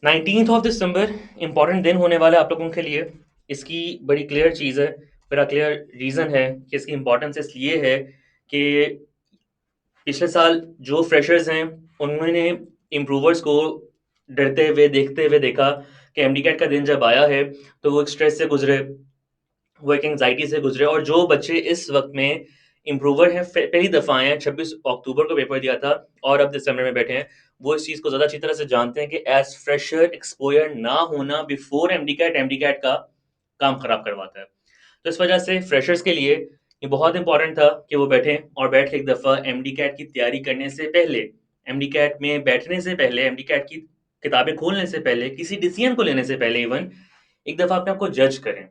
19 दिसंबर important दिन होने वाला है आप लोगों के लिए। इसकी बड़ी क्लियर चीज़ है, बड़ा क्लियर रीज़न है कि इसकी इंपॉर्टेंस इसलिए है कि पिछले साल जो फ्रेशर्स हैं उन्होंने इम्प्रूवर्स को डरते हुए देखते हुए देखा कि एमडी कैट का दिन जब आया है तो वो एक स्ट्रेस से गुजरे, वो एक एंग्जाइटी से गुजरे। और जो बच्चे इस वक्त में इम्प्रूवर हैं, पहली दफ़ा आए हैं, 26 अक्टूबर को पेपर दिया था और अब दिसंबर में बैठे हैं, वो इस चीज़ को ज़्यादा अच्छी तरह से जानते हैं कि एज फ्रेशर एक्सपोजर ना होना बिफोर एमडी कैट का काम खराब करवाता है। तो इस वजह से फ्रेशर्स के लिए ये बहुत इंपॉर्टेंट था कि वो बैठें और बैठ के एक दफ़ा एमडी कैट की तैयारी करने से पहले, एमडी कैट में बैठने से पहले, एमडी कैट की किताबें खोलने से पहले, किसी डिसीजन को लेने से पहले इवन एक दफ़ा अपने आप को जज करें।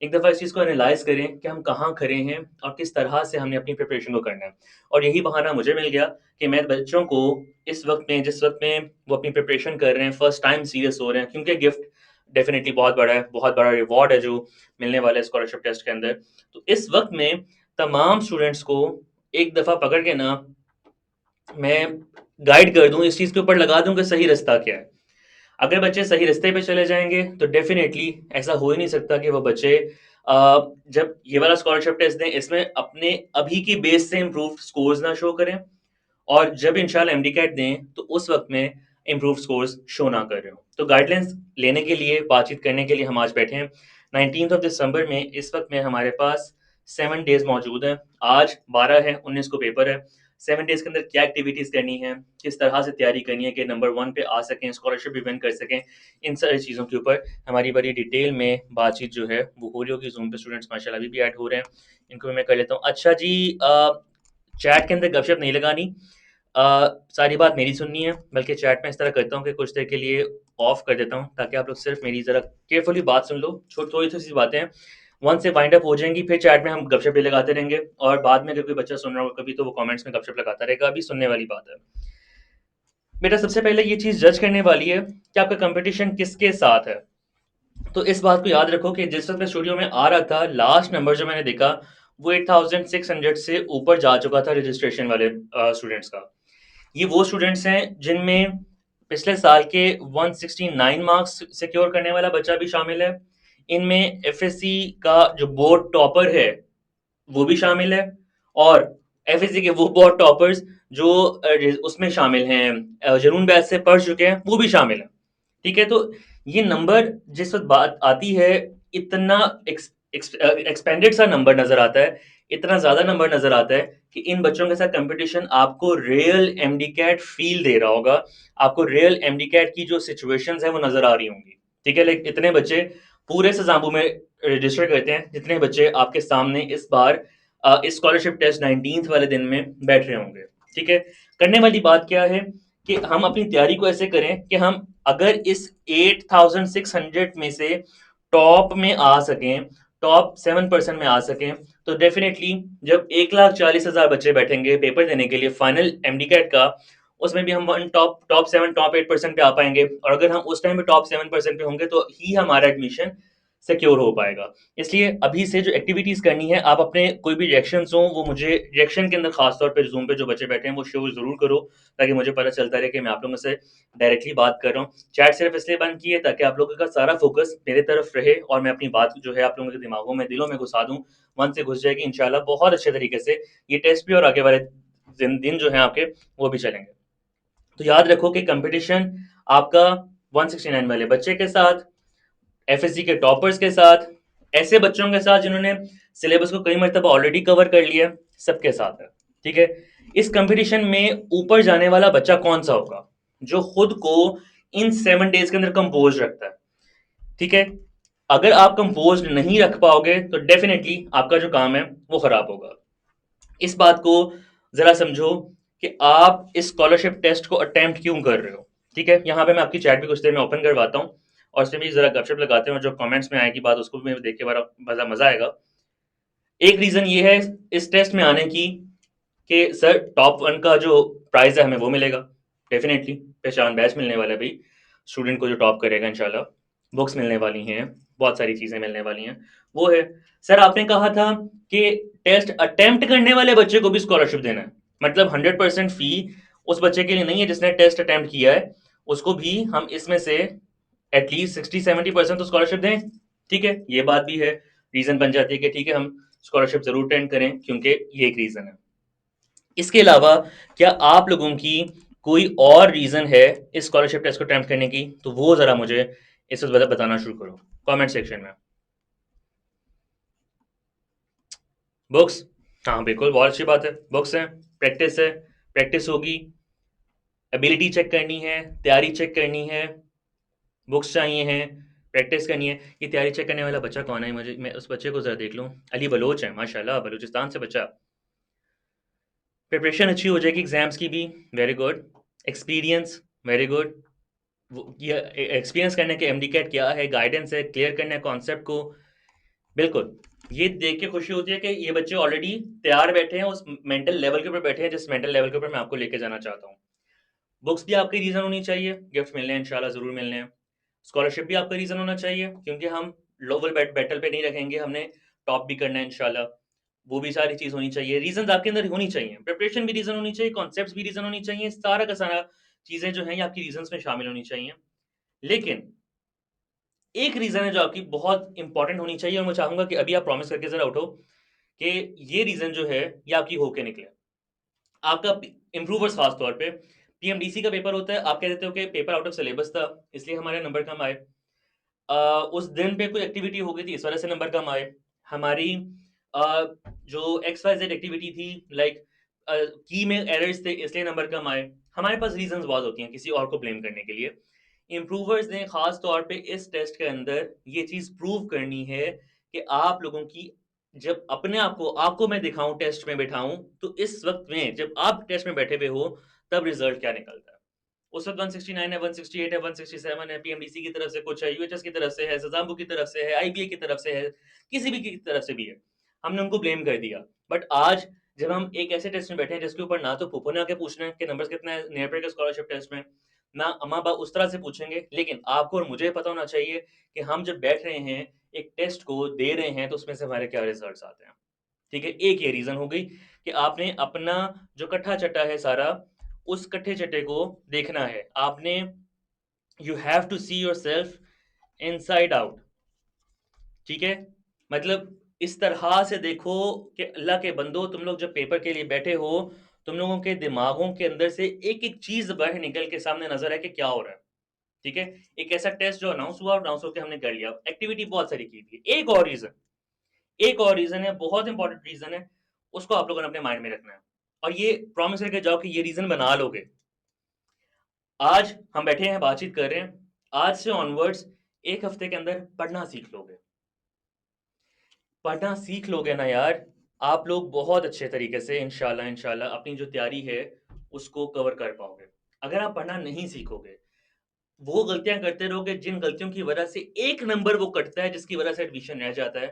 एक दफ़ा इस चीज़ को एनालाइज़ करें कि हम कहाँ खड़े हैं और किस तरह से हमने अपनी प्रिपरेशन को करना है। और यही बहाना मुझे मिल गया कि मैं बच्चों को इस वक़्त में, जिस वक़्त में वो अपनी प्रिपरेशन कर रहे हैं, फर्स्ट टाइम सीरियस हो रहे हैं, क्योंकि गिफ्ट डेफ़िनिटली बहुत बड़ा है, बहुत बड़ा रिवॉर्ड है जो मिलने वाला है स्कॉलरशिप टेस्ट के अंदर। तो इस वक़्त में तमाम स्टूडेंट्स को एक दफ़ा पकड़ के ना मैं गाइड कर दूँ, इस चीज़ के ऊपर लगा दूँ कि सही रास्ता क्या है। अगर बच्चे सही रास्ते पे चले जाएँगे तो डेफ़िनेटली ऐसा हो ही नहीं सकता कि वो बच्चे जब ये वाला स्कॉलरशिप टेस्ट दें, इसमें अपने अभी की बेस से इम्प्रूव्ड स्कोर्स ना शो करें, और जब इंशाल्लाह एमडी-कैट दें तो उस वक़्त में इम्प्रूव्ड स्कोर्स शो ना कर रहे हों। तो गाइडलाइंस लेने के लिए, बातचीत करने के लिए हम आज बैठे हैं। 19th ऑफ दिसंबर में इस वक़्त में हमारे पास 7 डेज़ मौजूद हैं। आज 12 है, 19 को पेपर है। 7 डेज़ के अंदर क्या एक्टिविटीज़ करनी है, किस तरह से तैयारी करनी है कि नंबर 1 पे आ सकें, स्कॉलरशिप भी विन कर सकें, इन सारी चीज़ों के ऊपर हमारी बड़ी डिटेल में बातचीत जो है वो हो रही होगी। ज़ूम पे स्टूडेंट्स माशाल्लाह अभी भी ऐड हो रहे हैं। इनको भी मैं कर लेता हूँ। अच्छा जी, चैट के अंदर गपशप नहीं लगानी, सारी बात मेरी सुननी है, बल्कि चैट में इस तरह करता हूँ कि कुछ देर के लिए ऑफ कर देता हूँ ताकि आप लोग सिर्फ मेरी ज़रा केयरफुली बात सुन लो। थोड़ी सी बातें हैं, वन से वाइंड अप हो जाएंगी, फिर चैट में हम गपशप भी लगाते रहेंगे, और बाद में अगर कोई बच्चा सुन रहा होगा कभी तो वो कमेंट्स में गपशप लगाता रहेगा। अभी सुनने वाली बात है बेटा, सबसे पहले ये चीज़ जज करने वाली है कि आपका कंपटीशन किसके साथ है। तो इस बात को याद रखो कि जिस वक्त मैं स्टूडियो में आ रहा था, लास्ट नंबर जो मैंने देखा वो 8600 से ऊपर जा चुका था रजिस्ट्रेशन वाले स्टूडेंट्स का। ये वो स्टूडेंट्स हैं जिनमें पिछले साल के 169 मार्क्स सिक्योर करने वाला बच्चा भी शामिल है। इनमें एफएससी का जो बोर्ड टॉपर है वो भी शामिल है, और एफएससी के वो बहुत टॉपर्स जो उसमें शामिल हैं, जरून बैच से पढ़ चुके हैं, वो भी शामिल हैं। ठीक है, तो ये नंबर जिस वक्त बात आती है, इतना एक्सपेंडेड सा नंबर नजर आता है, इतना ज्यादा नंबर नजर आता है कि इन बच्चों के साथ कंपटीशन आपको रियल एमडी कैट फील दे रहा होगा, आपको रियल एमडी कैट की जो सिचुएशंस है वो नजर आ रही होंगी। ठीक है, लाइक इतने बच्चे पूरे से जाम्बू में रजिस्टर करते हैं जितने बच्चे आपके सामने इस बार इस स्कॉलरशिप टेस्ट 19th वाले दिन में बैठ रहे होंगे। ठीक है, करने वाली बात क्या है कि हम अपनी तैयारी को ऐसे करें कि हम अगर इस 8600 में से टॉप में आ सकें, टॉप 7% में आ सकें, तो डेफिनेटली जब 1,40,000 बच्चे बैठेंगे पेपर देने के लिए फाइनल एमडी कैट का, उसमें भी हम वन टॉप टॉप 7 टॉप 8% पे आ पाएंगे। और अगर हम उस टाइम पे टॉप 7% पे होंगे तो ही हमारा एडमिशन सिक्योर हो पाएगा। इसलिए अभी से जो एक्टिविटीज करनी है, आप अपने कोई भी रिएक्शंस हो वो मुझे रिएक्शन के अंदर खासतौर पे जूम पे जो बच्चे बैठे हैं वो शो जरूर करो, ताकि मुझे पता चलता रहे कि मैं आप लोगों से डायरेक्टली बात कर रहा हूँ। चैट सिर्फ इसलिए बंद की है ताकि आप लोगों का सारा फोकस मेरे तरफ रहे और मैं अपनी बात जो है आप लोगों के दिमागों में, दिलों में घुसा दूँ, मन से घुस जाएगी इंशाल्लाह बहुत अच्छे तरीके से। ये टेस्ट भी और आगे वाले दिन जो है आपके वो भी चलेंगे। तो याद रखो कि कंपटीशन आपका 169 वाले बच्चे के साथ, एफएससी के टॉपर्स के साथ, ऐसे बच्चों के साथ जिन्होंने सिलेबस को कई मरतबा ऑलरेडी कवर कर लिया, सबके साथ है। ठीक है, इस कंपटीशन में ऊपर जाने वाला बच्चा कौन सा होगा जो खुद को इन 7 डेज के अंदर कंपोज रखता है। ठीक है, अगर आप कंपोज नहीं रख पाओगे तो डेफिनेटली आपका जो काम है वो खराब होगा। इस बात को जरा समझो कि आप इस स्कॉलरशिप टेस्ट को अटेम्प्ट क्यों कर रहे हो। ठीक है, यहाँ पे मैं आपकी चैट भी कुछ देर में ओपन करवाता हूँ और इसमें भी जरा गपशप लगाते हैं, और जो कमेंट्स में आएगी बात उसको भी मैं देख के बड़ा मजा मजा आएगा। एक रीजन ये है इस टेस्ट में आने की कि सर टॉप 1 का जो प्राइज है हमें वो मिलेगा, डेफिनेटली पहचान बैच मिलने वाला है भाई स्टूडेंट को जो टॉप करेगा इंशाल्लाह, बुक्स मिलने वाली हैं, बहुत सारी चीजें मिलने वाली हैं, वो है। सर आपने कहा था कि टेस्ट अटेम्प्ट करने वाले बच्चे को भी स्कॉलरशिप देना है, मतलब 100% फी उस बच्चे के लिए नहीं है जिसने टेस्ट अटेम्प्ट किया है, उसको भी हम इसमें से एटलीस्ट 60-70% तो स्कॉलरशिप दें। ठीक है, ये बात भी है, रीजन बन जाती है कि ठीक है हम स्कॉलरशिप जरूर टेंड करें, क्योंकि ये एक रीजन है। इसके अलावा क्या आप लोगों की कोई और रीजन है इस स्कॉलरशिप टेस्ट को अटेम्प्ट करने की, तो वो जरा मुझे इस वक्त बताना शुरू करो कमेंट सेक्शन में। बुक्स, हाँ बिल्कुल, बहुत अच्छी बात है, बुक्स है, प्रैक्टिस है, प्रैक्टिस होगी, एबिलिटी चेक करनी है, तैयारी चेक करनी है, बुक्स चाहिए हैं, प्रैक्टिस करनी है। ये तैयारी चेक करने वाला बच्चा कौन है, मुझे मैं उस बच्चे को जरा देख लूँ। अली बलोच है, माशाल्लाह, बलूचिस्तान से बच्चा। प्रिपरेशन अच्छी हो जाएगी एग्जाम्स की भी, very good. Experience, very good. ये एक्सपीरियंस करने के एमडी कैट क्या है, गाइडेंस है, क्लियर करना है कॉन्सेप्ट को, बिल्कुल। ये देख के खुशी होती है कि ये बच्चे ऑलरेडी तैयार बैठे हैं, उस मेंटल लेवल के ऊपर बैठे हैं जिस मेंटल लेवल के ऊपर मैं आपको लेके जाना चाहता हूँ। बुक्स भी आपकी रीजन होनी चाहिए, गिफ्ट मिलने हैं इंशाल्लाह जरूर मिलने हैं। स्कॉलरशिप भी आपका रीजन होना चाहिए, क्योंकि हम लोवल बैटल पे नहीं रखेंगे, हमने टॉप भी करना है इंशाल्लाह। वो भी सारी चीज होनी चाहिए, रीजन आपके अंदर होनी चाहिए, प्रिपरेशन भी रीजन होनी चाहिए, कॉन्सेप्ट भी रीजन होनी चाहिए, सारा का सारा चीजें जो है ये आपकी रीजन में शामिल होनी चाहिए। लेकिन एक रीजन है जो आपकी बहुत इंपॉर्टेंट होनी चाहिए, और मैं चाहूंगा कि अभी आप प्रॉमिस करके जरा उठो कि ये रीजन जो है ये आपकी होके निकले। आपका इम्प्रूवर्स खास तौर पे पीएमडीसी का पेपर होता है, आप कह देते हो कि पेपर आउट ऑफ सिलेबस था इसलिए हमारे नंबर कम आए। उस दिन पे कोई एक्टिविटी हो गई थी इस वजह से नंबर कम आए। हमारी जो एक्स वाई जेड एक्टिविटी थी, लाइक की में एरर्स थे इसलिए नंबर कम आए। हमारे पास रीजंस बहुत होती हैं किसी और को ब्लेम करने के लिए। इम्प्रूवर्स ने खास तौर पे इस टेस्ट के अंदर ये चीज प्रूव करनी है कि आप लोगों की, जब अपने आपको मैं दिखाऊं टेस्ट में बैठाऊं, तो इस वक्त में जब आप टेस्ट में बैठे हुए हो तब रिजल्ट क्या निकलता है। उस वक्त 169 है, 168 है, 167 है, पीएमडीसी की तरफ से कुछ है, यूएचएस की तरफ से है, सजाम्बू की तरफ से है, आईबीए की तरफ से है, किसी भी की तरफ से भी है, हमने उनको ब्लेम कर दिया। बट आज जब हम एक ऐसे टेस्ट में बैठे हैं जिसके ऊपर ना तो फूफो ने आके पूछना है कि नंबर्स कितना है नियर के स्कॉलरशिप टेस्ट में, ना अम्मा बा उस तरह से पूछेंगे, लेकिन आपको और मुझे पता होना चाहिए कि हम जब बैठ रहे हैं एक टेस्ट को दे रहे हैं तो उसमें से हमारे क्या रिजल्ट्स आते हैं। ठीक है, एक ये रीजन हो गई कि आपने अपना जो कट्ठा चट्टा है सारा, उस कट्ठे चट्टे को देखना है आपने। You have to see yourself inside out. ठीक है, मतलब इस तरह से देखो कि अल्लाह के बंदो, तुम लोग जब पेपर के लिए बैठे हो, तुम लोगों के दिमागों के अंदर से एक एक चीज बाहर निकल के सामने नजर है कि क्या हो रहा है। ठीक है, एक ऐसा टेस्ट जो अनाउंस हुआ, अनाउंस होकर हमने कर लिया, एक्टिविटी बहुत सारी की थी। एक और रीजन है, बहुत इंपॉर्टेंट रीजन है, उसको आप लोगों ने अपने माइंड में रखना है, और ये प्रॉमिस करके जाओ कि ये रीजन बना लोगे। आज हम बैठे हैं बातचीत कर रहे हैं, आज से ऑनवर्ड्स एक हफ्ते के अंदर पढ़ना सीख लोगे। पढ़ना सीख लोगे ना यार, आप लोग बहुत अच्छे तरीके से इंशाल्लाह इंशाल्लाह अपनी जो तैयारी है उसको कवर कर पाओगे। अगर आप पढ़ना नहीं सीखोगे, वो गलतियां करते रहोगे जिन गलतियों की वजह से एक नंबर वो कटता है, जिसकी वजह से एडमिशन रह जाता है,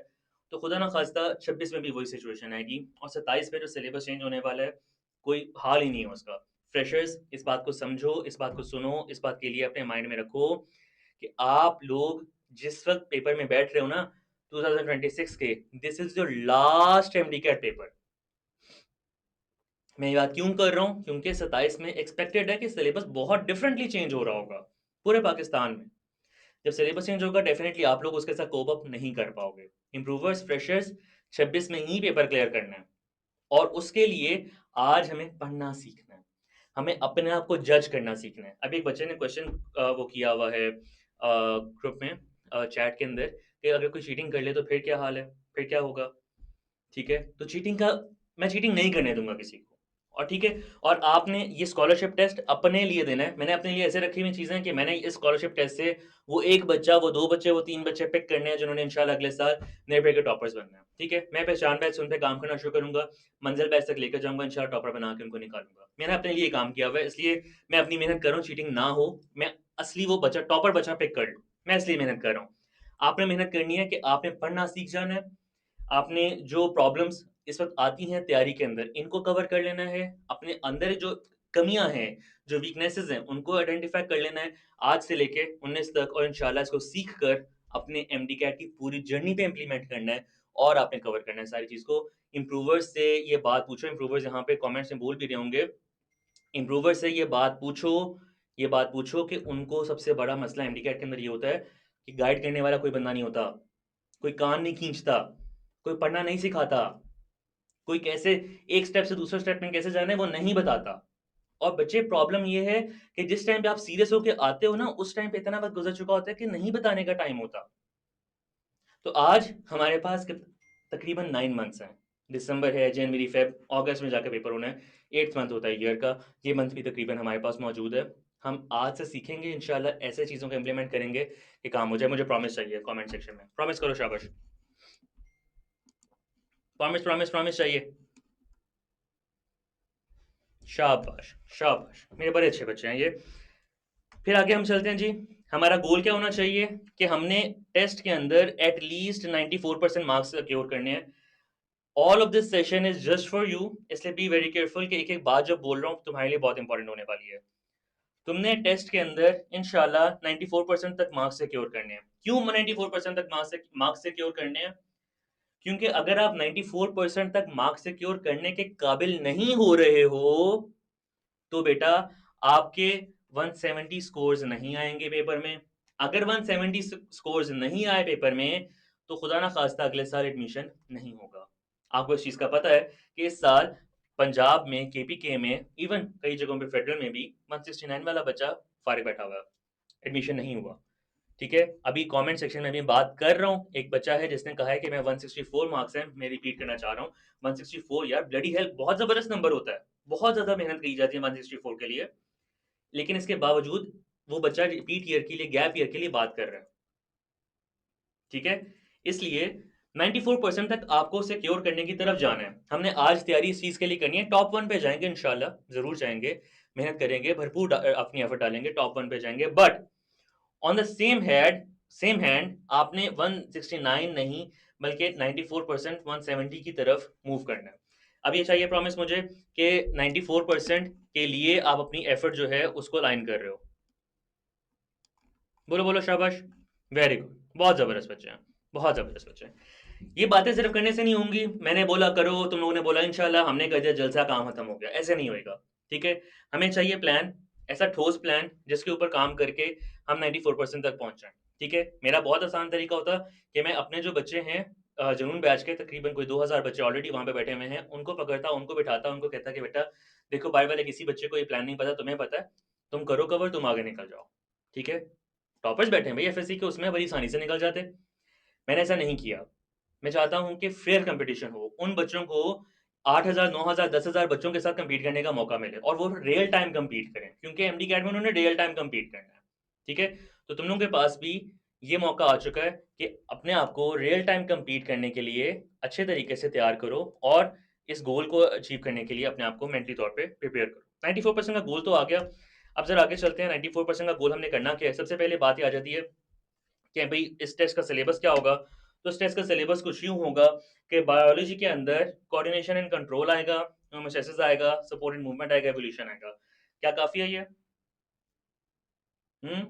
तो खुदा ना खास्ता 26 में भी वही सिचुएशन आएगी, और 27 में जो सिलेबस चेंज होने वाला है कोई हाल ही नहीं है उसका। फ्रेशर्स, इस बात को समझो, इस बात को सुनो, इस बात के लिए अपने माइंड में रखो कि आप लोग जिस वक्त पेपर में बैठ रहे हो ना 2026 के, this is your last MDCAT paper. मैं ये बात क्यों कर रहा हूँ, क्योंकि 27 में एक्सपेक्टेड है कि सिलेबस बहुत डिफरेंटली चेंज हो रहा होगा पूरे पाकिस्तान में। जब सिलेबस चेंज होगा डेफिनेटली आप लोग उसके साथ कोप अप नहीं कर पाओगे। इम्प्रूवर्स, फ्रेशर्स, 26 में ही पेपर क्लियर करना है, और उसके लिए आज हमें पढ़ना सीखना है, हमें अपने आप को जज करना सीखना है। अभी एक बच्चे ने क्वेश्चन वो किया हुआ है ग्रुप में, चैट के अंदर, कि अगर कोई चीटिंग कर ले तो फिर क्या हाल है, फिर क्या होगा। ठीक है, तो चीटिंग का, मैं चीटिंग नहीं करने दूंगा किसी को। और ठीक है, और आपने ये स्कॉलरशिप टेस्ट अपने लिए देना है। मैंने अपने लिए ऐसे रखी हुई चीजें कि मैंने इस स्कॉलरशिप टेस्ट से वो एक बच्चा, वो दो बच्चे, वो तीन बच्चे पिक करने हैं जिन्होंने इंशाल्लाह अगले साल नेट के टॉपर्स बनना है। ठीक है, मैं पहचान बैच से उन पे काम करना शुरू करूंगा, मंजिल बैच तक लेकर जाऊंगा, इंशाल्लाह टॉपर बना के उनको निकालूंगा। मैंने अपने लिए काम किया हुआ है, इसलिए मैं अपनी मेहनत कर रहा हूँ, चीटिंग ना हो, मैं असली वो बच्चा, टॉपर बच्चा पिक कर लूँ, मैं इसलिए मेहनत कर रहा हूँ। आपने मेहनत करनी है कि आपने पढ़ना सीख जाना है, आपने जो प्रॉब्लम्स इस वक्त आती हैं तैयारी के अंदर इनको कवर कर लेना है, अपने अंदर जो कमियां हैं, जो वीकनेसेस हैं, उनको आइडेंटिफाई कर लेना है आज से लेके 19 तक, और इंशाल्लाह इसको सीख कर अपने एमडी कैट की पूरी जर्नी पे इंप्लीमेंट करना है, और आपने कवर करना है सारी चीज को। इम्प्रूवर्स से ये बात पूछो, इम्प्रूवर्स यहाँ पे कमेंट्स में बोल भी रहे होंगे, इम्प्रूवर्स से ये बात पूछो ये बात पूछो कि उनको सबसे बड़ा मसला एमडी कैट के अंदर ये होता है कि गाइड करने वाला कोई बंदा नहीं होता, कोई कान नहीं खींचता, कोई पढ़ना नहीं सिखाता, कोई कैसे एक स्टेप से दूसरे स्टेप में कैसे जाना है वो नहीं बताता। और बच्चे प्रॉब्लम ये है कि जिस टाइम पे आप सीरियस होके आते हो ना, उस टाइम पे इतना वक्त गुजर चुका होता है कि नहीं बताने का टाइम होता। तो आज हमारे पास तकरीबन 9 मंथ्स हैं। दिसंबर है, जनवरी, फेब, अगस्त में जाकर पेपर होना है। 8th मंथ होता है ईयर का। ये मंथ भी तकरीबन हमारे पास मौजूद है। हम आज से सीखेंगे इंशाल्लाह, ऐसे चीज़ों को इम्प्लीमेंट करेंगे कि काम हो जाए। मुझे प्रॉमिस चाहिए कमेंट सेक्शन में, प्रॉमिस करो, शाबाश, प्रॉमिस प्रॉमिस प्रॉमिस चाहिए, शाबाश शाबाश, मेरे बड़े अच्छे बच्चे हैं ये। फिर आगे हम चलते हैं जी। हमारा गोल क्या होना चाहिए कि हमने टेस्ट के अंदर एटलीस्ट 94% मार्क्स सिक्योर करने हैं। All of this session is just for you, इसलिए बी वेरी केयरफुल कि एक एक बात जब बोल रहा हूँ तुम्हारे लिए बहुत इंपॉर्टेंट होने वाली है। तुमने टेस्ट के अंदर इंशाल्लाह 94% तक मार्क्स सिक्योर करने हैं। क्यों 94% तक मार्क्स सिक्योर करने हैं? क्योंकि अगर आप 94% तक मार्क्स सिक्योर करने के काबिल नहीं हो रहे हो, तो बेटा आपके 170 स्कोर्स नहीं आएंगे पेपर में। अगर 170 स्कोर्स नहीं आए पेपर में, तो खुदा ना खास्ता अगले साल एडमिशन नहीं होगा। आपको इस चीज का पता है कि इस साल पंजाब में, केपीके में, इवन कई जगहों पे फेडरल में भी 169 वाला बच्चा फारिग बैठा हुआ है, एडमिशन नहीं हुआ। ठीक है, अभी कमेंट सेक्शन में भी बात कर रहा हूँ। एक बच्चा है जिसने कहा है कि मैं 164 मार्क्स हैं, मैं रिपीट करना चाह रहा हूँ। 164 यार, ब्लडी हेल्प, बहुत जबरदस्त नंबर होता है। बहुत ज्यादा मेहनत की जाती है 164 के लिए, लेकिन इसके बावजूद वो बच्चा रिपीट ईयर के लिए, गैप ईयर के लिए बात कर रहा है। ठीक है, इसलिए 94% तक आपको सिक्योर करने की तरफ जाना है। हमने आज तैयारी इस चीज के लिए करनी है। टॉप 1 पे जाएंगे इंशाल्लाह, जरूर जाएंगे, मेहनत करेंगे, भरपूर अपनी एफर्ट डालेंगे, टॉप 1 पे जाएंगे। But on the same hand आपने 169 नहीं, बल्कि 94% 170 की तरफ मूव करना है। अब ये चाहिए प्रॉमिस मुझे कि 94% के लिए आप अपनी एफर्ट जो है उसको लाइन कर रहे हो। बोलो बोलो, शाबाश, वेरी गुड, बहुत जबरदस्त बच्चे हैं, बहुत जबरदस्त बच्चे हैं। ये बातें सिर्फ करने से नहीं होंगी, मैंने बोला करो, तुम लोगों ने बोला इंशाल्लाह, हमने कर दिया, जलसा, काम खत्म हो गया, ऐसे नहीं होएगा। ठीक है, हमें चाहिए प्लान, ऐसा ठोस प्लान जिसके ऊपर काम करके हम 94% तक पहुंच जाएं। ठीक है, मेरा बहुत आसान तरीका होता कि मैं अपने जो बच्चे हैं जुनून बैच के, तकरीबन कोई 2000 बच्चे ऑलरेडी वहां पे बैठे हुए हैं, उनको पकड़ता, उनको बिठाता, उनको कहता कि बेटा देखो, बाय वाले किसी बच्चे को ये प्लान नहीं पता, तुम्हें पता है, तुम करो कवर, तुम आगे निकल जाओ। ठीक है, टॉपर्स बैठे हैं भाई एफएससी के, उसमें बड़ी आसानी से निकल जाते। मैंने ऐसा नहीं किया। मैं चाहता हूं कि फेयर कंपटीशन हो, उन बच्चों को 8000, 9000, 10,000 बच्चों के साथ कंपीट करने का मौका मिले, और वो रियल टाइम कंपीट करें, क्योंकि एमडी कैट में उन्होंने रियल टाइम कंपीट करना है। ठीक है, तो तुम लोगों के पास भी ये मौका आ चुका है कि अपने आप को रियल टाइम कंपीट करने के लिए अच्छे तरीके से तैयार करो, और इस गोल को अचीव करने के लिए अपने आप को मेंटली तौर पे प्रिपेयर करो। 94% का गोल तो आ गया। अब जरा आगे चलते हैं। 94% का गोल हमने करना क्या है? सबसे पहले बात ये आ जाती है कि भाई इस टेस्ट का सिलेबस क्या होगा। तो इस टेस्ट का सिलेबस कुछ यूं होगा कि बायोलॉजी के अंदर कोऑर्डिनेशन एंड कंट्रोल आएगा, होमोस्टैसिस आएगा, सपोर्ट एंड मूवमेंट आएगा, एवोल्यूशन आएगा। क्या काफी है ये? हम्म,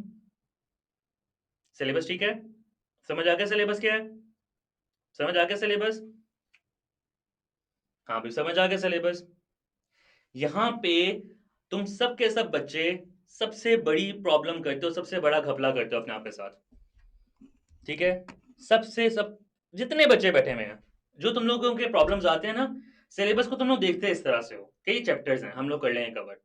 सिलेबस ठीक है? समझ आ गया सिलेबस क्या है? समझ आ गया सिलेबस? हाँ भाई, समझ आ गया सिलेबस। यहाँ पे तुम सब के सब बच्चे सबसे बड़ी प्रॉब्लम करते हो, सबसे बड़ा घपला करते हो अपने आप के साथ। ठीक है, सबसे सब जितने बच्चे बैठे हुए हैं, जो तुम लोगों के प्रॉब्लम्स आते हैं ना, सिलेबस को तुम लोग देखते हैं इस तरह से हो, कई चैप्टर्स हैं, हम लोग कर लेंगे कवर।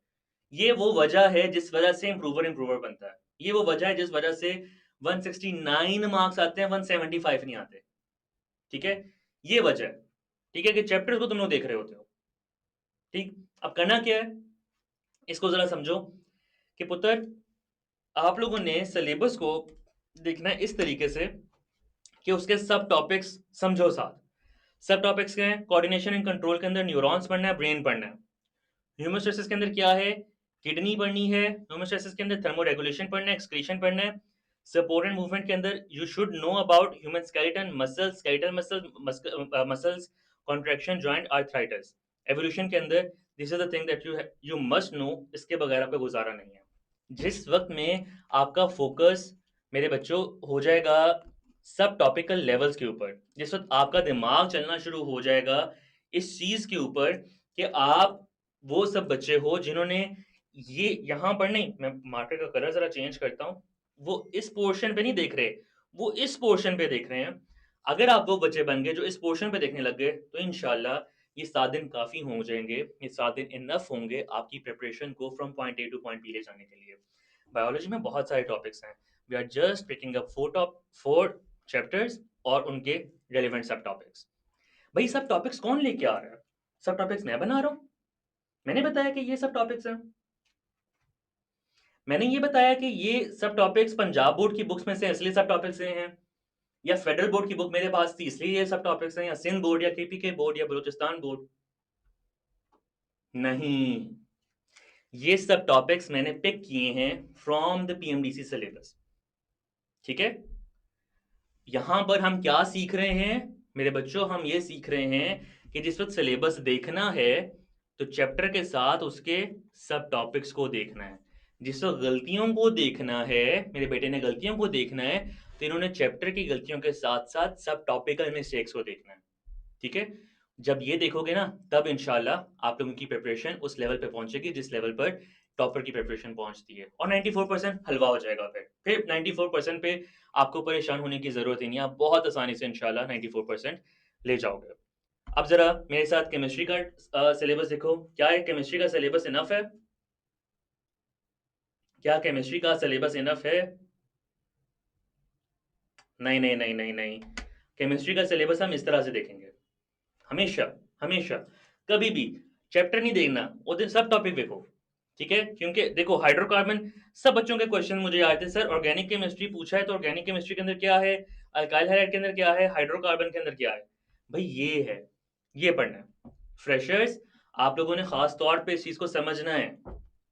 ये वो वजह है जिस वजह से इम्प्रूवर इम्प्रूवर बनता है। ये वो वजह है जिस वजह से 169 मार्क्स आते हैं, 175 नहीं आते। ठीक है, ये वजह है। ठीक है, कि चैप्टर्स को तुम लोग देख रहे होते हो। ठीक, अब करना क्या है, इसको जरा समझो कि पुत्र, आप लोगों ने सिलेबस को देखना है इस तरीके से कि उसके सब टॉपिक्स समझो साथ। सब टॉपिक्स क्या है? कोऑर्डिनेशन एंड कंट्रोल के अंदर न्यूरॉन्स पढ़ना है, ब्रेन पढ़ना है। ह्यूमोस्टेसिस के अंदर क्या है? किडनी पढ़नी है। ह्यूमोस्टेसिस के अंदर थर्मो रेगुलेशन पढ़ना है, एक्सक्रीशन पढ़ना है। सपोर्ट एंड मूवमेंट के अंदर you should know about human skeleton, muscles, skeletal muscles, contraction, joint, arthritis. Evolution के अंदर this is the thing that you must know, इसके बगैर आपका गुजारा नहीं है। जिस वक्त में आपका फोकस मेरे बच्चों हो जाएगा सब टॉपिकल लेवल्स के ऊपर, जिस वक्त आपका दिमाग चलना शुरू हो जाएगा इस चीज के ऊपर कि आप वो सब बच्चे हो जिन्होंने ये यहाँ पर नहीं, मैं मार्कर का कलर जरा चेंज करता हूँ। वो इस पोर्शन पे नहीं देख रहे, वो इस पोर्शन पे देख रहे हैं। अगर आप वो बच्चे बन गए जो इस पोर्शन पे देखने लग गए, तो इंशाल्लाह ये 7 दिन काफ़ी हो जाएँगे। ये 7 दिन इनफ होंगे आपकी प्रिपरेशन को from point A to point B ले जाने के लिए। बायोलॉजी में बहुत सारे टॉपिक्स हैं। We are just picking up 4 chapters और उनके रेलेवेंट सब टॉपिक्स। भई सब टॉपिक्स कौन लेके आ रहा है? सब टॉपिक्स मैं बना रहा हूँ। मैंने बताया कि ये सब टॉपिक्स हैं। मैंने ये बताया कि ये सब टॉपिक्स पंजाब बोर्ड की बुक्स में से इसलिए सब टॉपिक्स लिए हैं, या फेडरल बोर्ड की बुक मेरे पास थी इसलिए ये सब टॉपिक्स हैं, या सिंध बोर्ड या केपीके बोर्ड या बलूचिस्तान बोर्ड। नहीं, ये सब टॉपिक्स मैंने पिक किए हैं फ्रॉम द पीएमडीसी सिलेबस। ठीक है, यहां पर हम क्या सीख रहे हैं मेरे बच्चों? हम ये सीख रहे हैं कि जिस वक्त सिलेबस देखना है तो चैप्टर के साथ उसके सब टॉपिक्स को देखना है। जिस वक्त गलतियों को देखना है, मेरे बेटे ने गलतियों को देखना है, तो इन्होंने चैप्टर की गलतियों के साथ साथ सब टॉपिकल मिस्टेक्स को देखना है। ठीक है, जब ये देखोगे ना, तब इंशाल्लाह आप लोगों की प्रिपरेशन उस लेवल पे पहुंचेगी जिस लेवल पर टॉपर की प्रिपरेशन पहुंचती है, और 94% हलवा हो जाएगा। फिर 94% पे आपको परेशान होने की जरूरत ही नहीं, आप बहुत आसानी से इंशाल्लाह 94% ले जाओगे। अब जरा मेरे साथ केमिस्ट्री का सिलेबस देखो। क्या है केमिस्ट्री का सिलेबस इनफ है? क्या केमिस्ट्री का सिलेबस इनफ है? नहीं नहीं नहीं नहीं नहीं, केमिस्ट्री का सिलेबस हम इस तरह से देखेंगे हमेशा। हमेशा कभी भी चैप्टर नहीं देखना, वो दिन सब टॉपिक देखो। ठीक है, क्योंकि देखो हाइड्रोकार्बन, सब बच्चों के क्वेश्चन मुझे आए थे, सर ऑर्गेनिक केमिस्ट्री पूछा है तो ऑर्गेनिक केमिस्ट्री के अंदर क्या है, अल्काइल हाइड्राइड के अंदर क्या है, हाइड्रोकार्बन के अंदर क्या है। भाई ये है, ये पढ़ना है। फ्रेशर्स, आप लोगों ने खास तौर पे इस चीज को समझना है।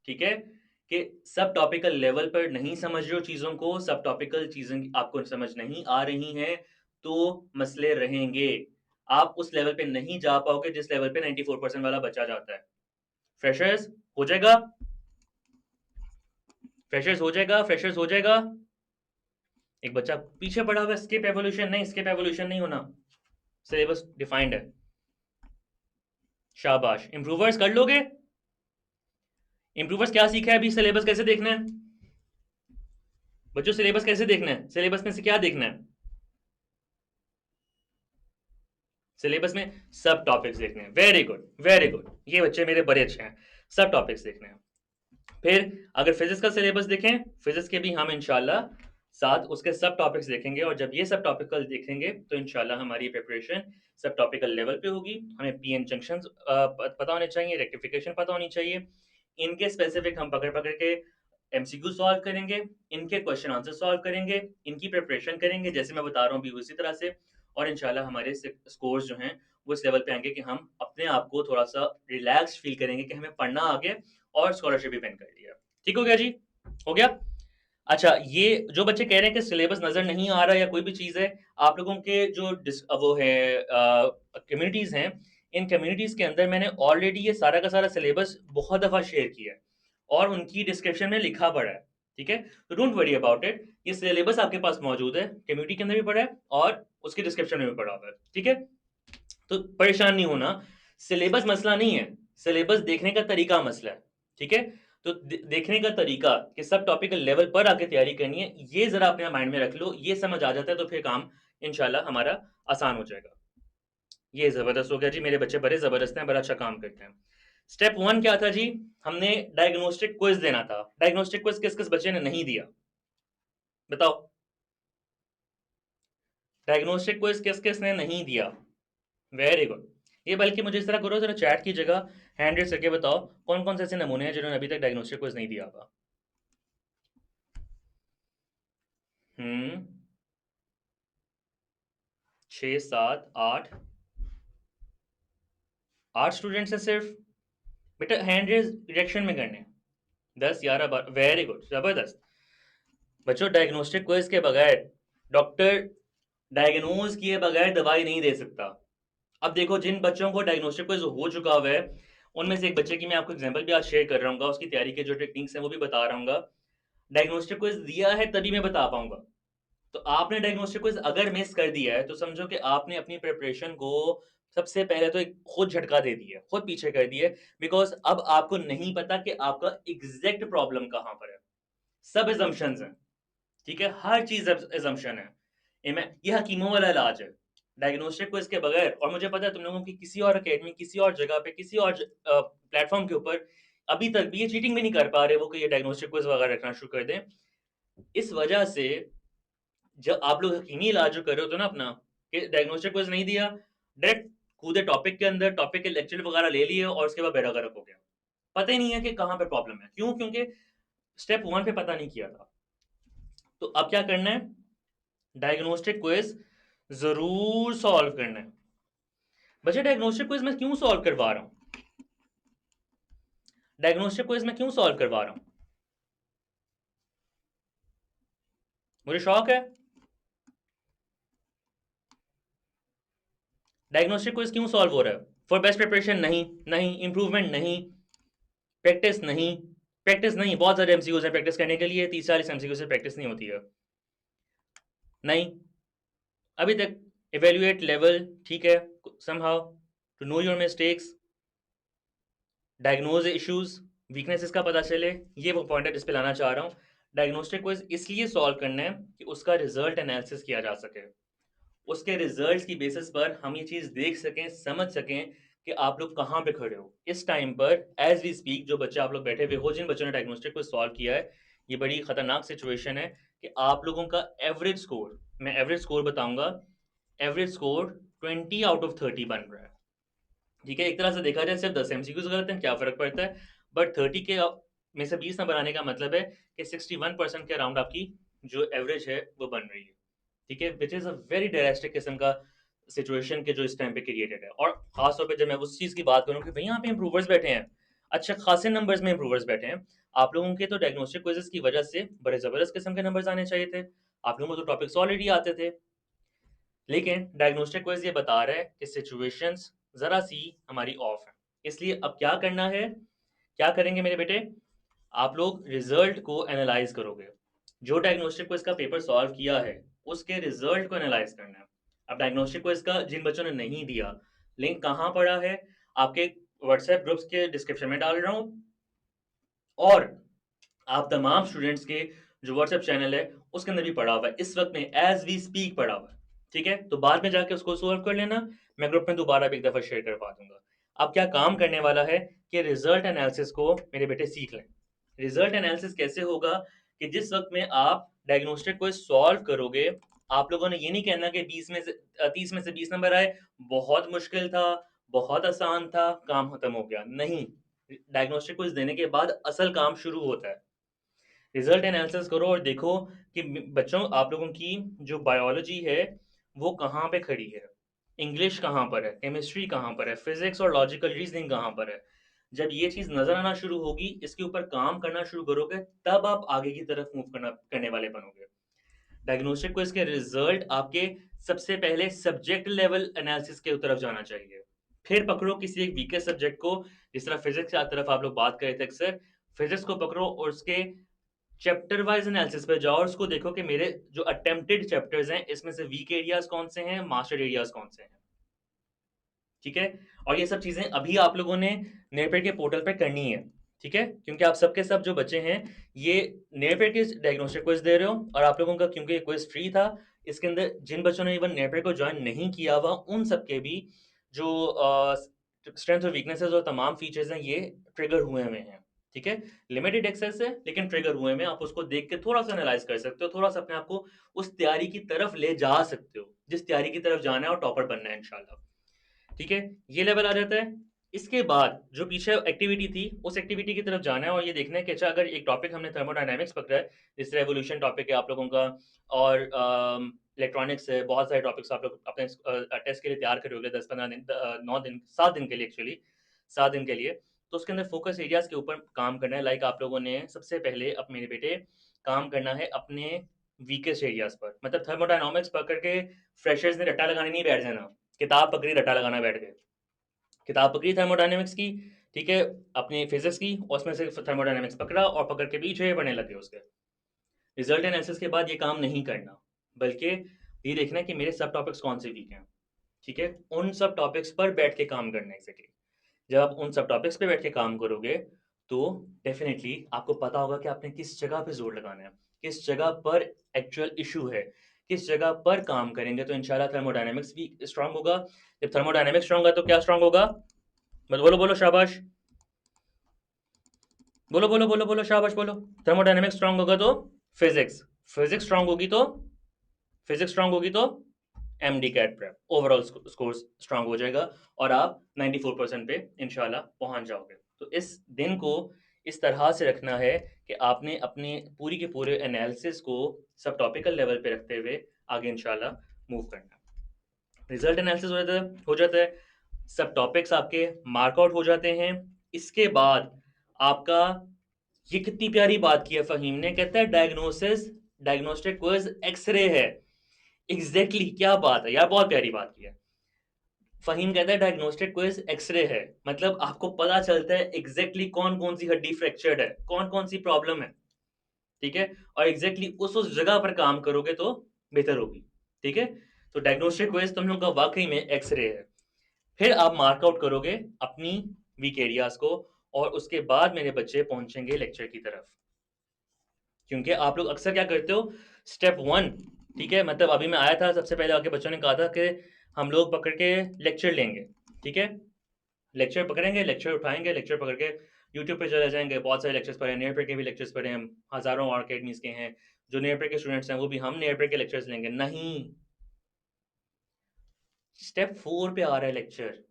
ठीक है, कि सब टॉपिकल लेवल पर नहीं समझ रहे हो चीजों को, सब टॉपिकल चीजें आपको समझ नहीं आ रही हैं, तो मसले रहेंगे। आप उस लेवल पे नहीं जा पाओगे जिस लेवल पे 94% वाला बच्चा जाता है। फ्रेशर्स हो जाएगा, फ्रेशर्स हो जाएगा, फ्रेशर्स हो जाएगा। एक बच्चा पीछे पड़ा हुआ, स्किप एवोल्यूशन नहीं, स्किप एवोल्यूशन नहीं होना, सिलेबस डिफाइंड है। शाबाश, इंप्रूवर्स कर लोगे। इंप्रूवर्स क्या सीखा है अभी? सिलेबस कैसे देखना है बच्चों? सिलेबस कैसे देखना है? सिलेबस में से क्या देखना है? सिलेबस में सब टॉपिक्स देखने हैं। वेरी गुड, वेरी गुड, ये बच्चे मेरे बड़े अच्छे हैं। सब टॉपिक्स देखने हैं। फिर अगर फिजिक्स का सिलेबस देखें, फिजिक्स के भी हम इंशाल्लाह साथ उसके सब टॉपिक्स देखेंगे, और जब ये सब टॉपिकल देखेंगे तो इंशाल्लाह हमारी प्रिपरेशन सब टॉपिकल लेवल पे होगी। हमें पीएन जंक्शन पता होने चाहिए, रेक्टिफिकेशन पता होनी चाहिए। इनके स्पेसिफिक हम पकड़ पकड़ के एमसीक्यू सॉल्व करेंगे, इनके क्वेश्चन आंसर सॉल्व करेंगे, इनकी प्रिपरेशन करेंगे जैसे मैं बता रहा हूँ भी उसी तरह से, और इंशाल्लाह हमारे स्कोर्स जो हैं वो इस लेवल पे आएंगे कि हम अपने आप को थोड़ा सा रिलैक्स फील करेंगे कि हमें पढ़ना आ गया और स्कॉलरशिप भी विन कर लिया। ठीक हो गया जी? हो गया। अच्छा, ये जो बच्चे कह रहे हैं कि सिलेबस नजर नहीं आ रहा या कोई भी चीज है, आप लोगों के जो वो है कम्युनिटीज हैं, इन कम्युनिटीज के अंदर मैंने ऑलरेडी ये सारा का सारा सिलेबस बहुत दफा शेयर किया है, और उनकी डिस्क्रिप्शन में लिखा पड़ा है। ठीक है, तो डोंट वरी अबाउट इट, ये सिलेबस आपके पास मौजूद है, कम्युनिटी के अंदर भी पड़ा है और उसकी डिस्क्रिप्शन में भी पड़ा हुआ है। ठीक है, तो परेशान नहीं होना, सिलेबस मसला नहीं है, सिलेबस देखने का तरीका मसला है। ठीक है, तो देखने का तरीका कि सब टॉपिकल लेवल पर आके तैयारी करनी है, ये जरा अपने माइंड में रख लो। ये समझ आ जाता है तो फिर काम इंशाल्लाह हमारा आसान हो जाएगा। ये जबरदस्त हो गया जी, मेरे बच्चे बड़े जबरदस्त हैं, बड़ा अच्छा काम करते हैं। स्टेप 1 क्या था जी? हमने डायग्नोस्टिक क्विज देना था। डायग्नोस्टिक क्विज किस किस बच्चे ने नहीं दिया बताओ? डायग्नोस्टिक क्विज किस किस ने नहीं दिया? Very good. ये बल्कि मुझे इस तरह करो, जरा चैट की जगह हैंड रेस करके बताओ कौन कौन से ऐसे नमूने हैं जिन्होंने अभी तक डायग्नोस्टिक क्विज नहीं दिया होगा। 6 7 8, 8 स्टूडेंट्स हैं सिर्फ। बेटा हैंड रेस रिएक्शन में करने हैं। 10 11 12, वेरी गुड, जबरदस्त। बच्चों डायग्नोस्टिक क्विज के बगैर डॉक्टर डायग्नोज किए बगैर दवाई नहीं दे सकता। अब देखो, जिन बच्चों को डायग्नोस्टिक क्विज हो चुका हुआ है, उनमें से एक बच्चे की मैं आपको एग्जांपल भी आज शेयर कर रहा हूँ, उसकी तैयारी के जो टेक्निक्स हैं वो भी बता रहा हूँ। डायग्नोस्टिक क्विज दिया है तभी मैं बता पाऊंगा। तो आपने डायग्नोस्टिक क्विज अगर मिस कर दिया है तो समझो कि आपने अपनी प्रिपरेशन को सबसे पहले तो एक खुद झटका दे दिए, खुद पीछे कर दिए, बिकॉज अब आपको नहीं पता कि आपका एग्जैक्ट प्रॉब्लम कहां पर है। सब एजम्पशंस हैं, ठीक है, हर चीज एजम्पशन है। ये हकीमों वाला इलाज है, डायग्नोस्टिक को इसके बगैर। और मुझे पता है तुम लोगों की किसी और अकेडमी, किसी और जगह पे, किसी और प्लेटफॉर्म के ऊपर अभी तक भी ये चीटिंग भी नहीं कर पा रहे वो कि ये डायग्नोस्टिक क्विज वगैरह रखना शुरू कर दें। इस वजह से जब आप लोग हकीमी इलाज जो कर रहे हो तो ना अपना, कि डायग्नोस्टिक क्विज नहीं दिया, डायरेक्ट कूदे टॉपिक के अंदर, टॉपिक के लेक्चर वगैरह ले लिए और उसके बाद बेड़ा गर्क हो गया। पता ही नहीं है कि कहां पे प्रॉब्लम है, क्यों? क्योंकि स्टेप वन पे पता नहीं किया था। तो अब क्या करना है, डायग्नोस्टिक क्विज जरूर सॉल्व करना है। बच्चे डायग्नोस्टिक क्विज मैं क्यों सॉल्व करवा रहा हूं, डायग्नोस्टिक क्विज मैं क्यों सॉल्व करवा रहा हूं? मुझे शौक है। डायग्नोस्टिक क्विज क्यों सॉल्व हो रहा है? फॉर बेस्ट प्रिपरेशन नहीं, नहीं इंप्रूवमेंट नहीं, प्रैक्टिस नहीं, प्रैक्टिस नहीं, बहुत सारे एमसीक्यूज हैं प्रैक्टिस करने के लिए, 30-40 एमसीक्यू से प्रैक्टिस नहीं होती है। नहीं, अभी तक इवेल्युएट लेवल, ठीक है, somehow to know your mistakes, diagnose issues, weaknesses का पता चले, ये वो पॉइंट है जिस पे लाना चाह रहा हूँ। डायग्नोस्टिक क्विज इसलिए सॉल्व करना है कि उसका रिजल्ट एनालिसिस किया जा सके, उसके रिजल्ट्स की बेसिस पर हम ये चीज देख सकें, समझ सकें कि आप लोग कहाँ पे खड़े हो इस टाइम पर। एज वी स्पीक जो बच्चे आप लोग बैठे हुए हो, जिन बच्चों ने डायग्नोस्टिक को सॉल्व किया है, ये बड़ी खतरनाक सिचुएशन है कि आप लोगों का एवरेज स्कोर, मैं एवरेज स्कोर बताऊंगा, एवरेज स्कोर 20 आउट ऑफ 30 बन रहा है। ठीक है, एक तरह से देखा जाए सिर्फ 10 एमसीक्यूज गलत हैं, क्या फर्क पड़ता है? बट 30 के में से 20 ना बनाने का मतलब है कि 61% के अराउंड आपकी जो एवरेज है वो बन रही है। ठीक है, which is a very drastic किस्म का सिचुएशन के जो इस टाइम पे क्रिएटेड है। और खासतौर पे जब मैं उस चीज की बात करूं कि भाई यहाँ पे इंप्रूवर्स बैठे हैं, अच्छे खासे नंबर्स में इंप्रूवर्स बैठे हैं, आप लोगों के तो डायग्नोस्टिक क्विजेस की वजह से बड़े जबरदस्त किस्म के नंबर्स आने चाहिए थे, आप लोगों को तो टॉपिक्स ऑलरेडी आते थे। लेकिन डायग्नोस्टिक क्विज ये बता रहा है कि सिचुएशंस जरा सी हमारी ऑफ है। इसलिए अब क्या करना है, क्या करेंगे मेरे बेटे, आप लोग रिजल्ट को एनालाइज करोगे, जो डायग्नोस्टिक क्विज का पेपर सॉल्व किया है उसके रिजल्ट को एनालाइज करना है। अब डायग्नोस्टिक क्विज का जिन बच्चों ने नहीं दिया, लिंक कहां पड़ा है, आपके व्हाट्सएप ग्रुप्स के डिस्क्रिप्शन में डाल रहा हूं, और आप तमाम स्टूडेंट्स के जो व्हाट्सएप चैनल है उसके अंदर भी पड़ा हुआ है, इस वक्त में एज वी स्पीक पड़ा हुआ है। ठीक है, तो बाद में जाके उसको सॉल्व कर लेना, मैं ग्रुप में दोबारा भी एक दफा शेयर करवा दूंगा। अब क्या काम करने वाला है कि रिजल्ट एनालिसिस को मेरे बेटे सीख लें। रिजल्ट एनालिसिस कैसे होगा कि जिस वक्त में आप डायग्नोस्टिक को सॉल्व करोगे, आप लोगों ने ये नहीं कहना कि 30 में से 20 नंबर आए, बहुत मुश्किल था, बहुत आसान था, काम खत्म हो गया। नहीं, डायग्नोस्टिक क्विज देने के बाद असल काम शुरू होता है। रिजल्ट एनालिसिस करो और देखो कि बच्चों आप लोगों की जो बायोलॉजी है वो कहाँ पे खड़ी है, इंग्लिश कहाँ पर है, केमिस्ट्री कहाँ पर है, फिजिक्स और लॉजिकल रीजनिंग कहाँ पर है। जब ये चीज नजर आना शुरू होगी, इसके ऊपर काम करना शुरू करोगे, तब आप आगे की तरफ मूव करने वाले बनोगे। डायग्नोस्टिक को इसके रिजल्ट आपके सबसे पहले सब्जेक्ट लेवल एनालिसिस के तरफ जाना चाहिए, फिर पकड़ो किसी एक वीकर सब्जेक्ट को, जिस तरह फिजिक्स की तरफ आप लोग बात कर रहे थे अक्सर, फिजिक्स को पकड़ो और उसके चैप्टर वाइज एनालिसिस पे जाओ और उसको देखो कि मेरे जो अटेम्प्टेड चैप्टर्स हैं इसमें से वीक एरियाज कौन से हैं, मास्टर एरियाज कौन से हैं। ठीक है, और ये सब चीजें अभी आप लोगों ने नेरपेड के पोर्टल पे करनी है। ठीक है, क्योंकि आप सबके सब जो बच्चे हैं ये नेरपेड के डायग्नोस्टिक क्विज दे रहे हो, और आप लोगों का क्योंकि क्विज फ्री था, इसके अंदर जिन बच्चों ने इवन नेरपेड को ज्वाइन नहीं किया हुआ उन सबके भी जो स्ट्रेंथ और वीकनेसेस और तमाम फीचर्स हैं ये ट्रिगर हुए हैं। ठीक है, लिमिटेड एक्सेस है लेकिन ट्रिगर हुए हैं, आप उसको देख के थोड़ा सा एनालाइज कर सकते हो, थोड़ा सा अपने आप को उस तैयारी की तरफ ले जा सकते हो जिस तैयारी की तरफ जाना है और टॉपर बनना है इंशाल्लाह। ठीक है, ये लेवल आ जाता है। इसके बाद जो पीछे एक्टिविटी थी उस एक्टिविटी की तरफ जाना है और ये देखना है कि अच्छा अगर एक टॉपिक हमने थर्मोडायनेमिक्स पकड़ा है, जिस रेवोल्यूशन टॉपिक है आप लोगों का, और इलेक्ट्रॉनिक्स है, बहुत सारे टॉपिक्स आप लोग अपने टेस्ट के लिए तैयार करोगे 10-15 दिन, 9 दिन, 7 दिन के लिए, एक्चुअली 7 दिन के लिए। तो उसके अंदर फोकस एरियाज के ऊपर काम करना है। लाइक आप लोगों ने सबसे पहले अब मेरे बेटे काम करना है अपने वीकेस्ट एरियाज पर, मतलब थर्मोडायनामिक्स पकड़ के फ्रेशर्स ने रट्टा लगाने नहीं बैठ जाना, किताब पकड़ी रट्टा लगाना बैठ गए। किताब पकड़ी थर्मोडायनेमिक्स की, ठीक है, अपनी फिजिक्स की, और उसमें से थर्मोडायनेमिक्स पकड़ा और पकड़ के पीछे पढ़ने लगे उसके। रिजल्ट एनालिसिस के बाद ये काम नहीं करना, बल्कि ये देखना है कि मेरे सब टॉपिक्स कौन से वीक हैं। ठीक है, उन सब टॉपिक्स पर बैठ के काम करना है एग्जैक्टली। जब आप उन सब टॉपिक्स पे बैठ के काम करोगे तो डेफिनेटली आपको पता होगा कि आपने किस जगह पे जोर लगाना है, किस जगह पर एक्चुअल इशू है, किस जगह पर काम करेंगे तो इंशाल्लाह थर्मोडायनेमिक्स भी स्ट्रांग होगा। जब थर्मोडायनेमिक्स स्ट्रांग होगा तो क्या स्ट्रांग होगा? बस बोलो बोलो शाबाश, बोलो बोलो बोलो बोलो शाबाश बोलो। थर्मोडायनेमिक्स स्ट्रांग होगा तो फिजिक्स, फिजिक्स स्ट्रांग होगी तो फिजिक्स स्ट्रांग होगी तो MDCAT prep overall score strong हो जाएगा और आप 94% पे इंशाल्लाह पहुंच जाओगे। तो इस दिन को इस तरह से रखना है कि आपने अपने पूरी के पूरे एनालिसिस को सब टॉपिकल लेवल पे रखते हुए आगे इंशाल्लाह मूव करना है। रिजल्ट एनालिसिस हो जाता है, सब टॉपिक्स आपके मार्कआउट हो जाते हैं। इसके बाद आपका, ये कितनी प्यारी बात की है फहीम ने, कहता है डायग्नोसिस, डायग्नोस्टिक क्विज एक्सरे है। एग्जैक्टली exactly, क्या बात है यार, बहुत प्यारी बात की है। फहीम कहता है डायग्नोस्टिक क्विज एक्सरे है, मतलब आपको पता चलता है एग्जैक्टली exactly कौन कौन सी हड्डी फ्रैक्चर्ड है, कौन कौन सी प्रॉब्लम है। ठीक है, और एग्जैक्टली exactly उस जगह पर काम करोगे तो बेहतर होगी। ठीक है, तो डायग्नोस्टिक क्विज तुम लोग का वाकई में एक्सरे है। फिर आप मार्कआउट करोगे अपनी वीक एरियाज को और उसके बाद मेरे बच्चे पहुंचेंगे लेक्चर की तरफ। क्योंकि आप लोग अक्सर क्या करते हो, स्टेप वन, ठीक है, मतलब अभी मैं आया था सबसे पहले आके बच्चों ने कहा था कि हम लोग पकड़ के लेक्चर लेंगे। ठीक है, लेक्चर पकड़ेंगे, लेक्चर उठाएंगे, लेक्चर पकड़ के यूट्यूब पे चले जाएंगे, बहुत सारे लेक्चर्स पढ़े, नियर पे के भी लेक्चर्स पढ़े हम, हजारों और अकेडमीज के हैं, जो नियर पे के स्टूडेंट्स हैं वो भी हम नियर पे के लेक्चर्स लेंगे। नहीं, स्टेप 4 पे आ रहा है लेक्चर,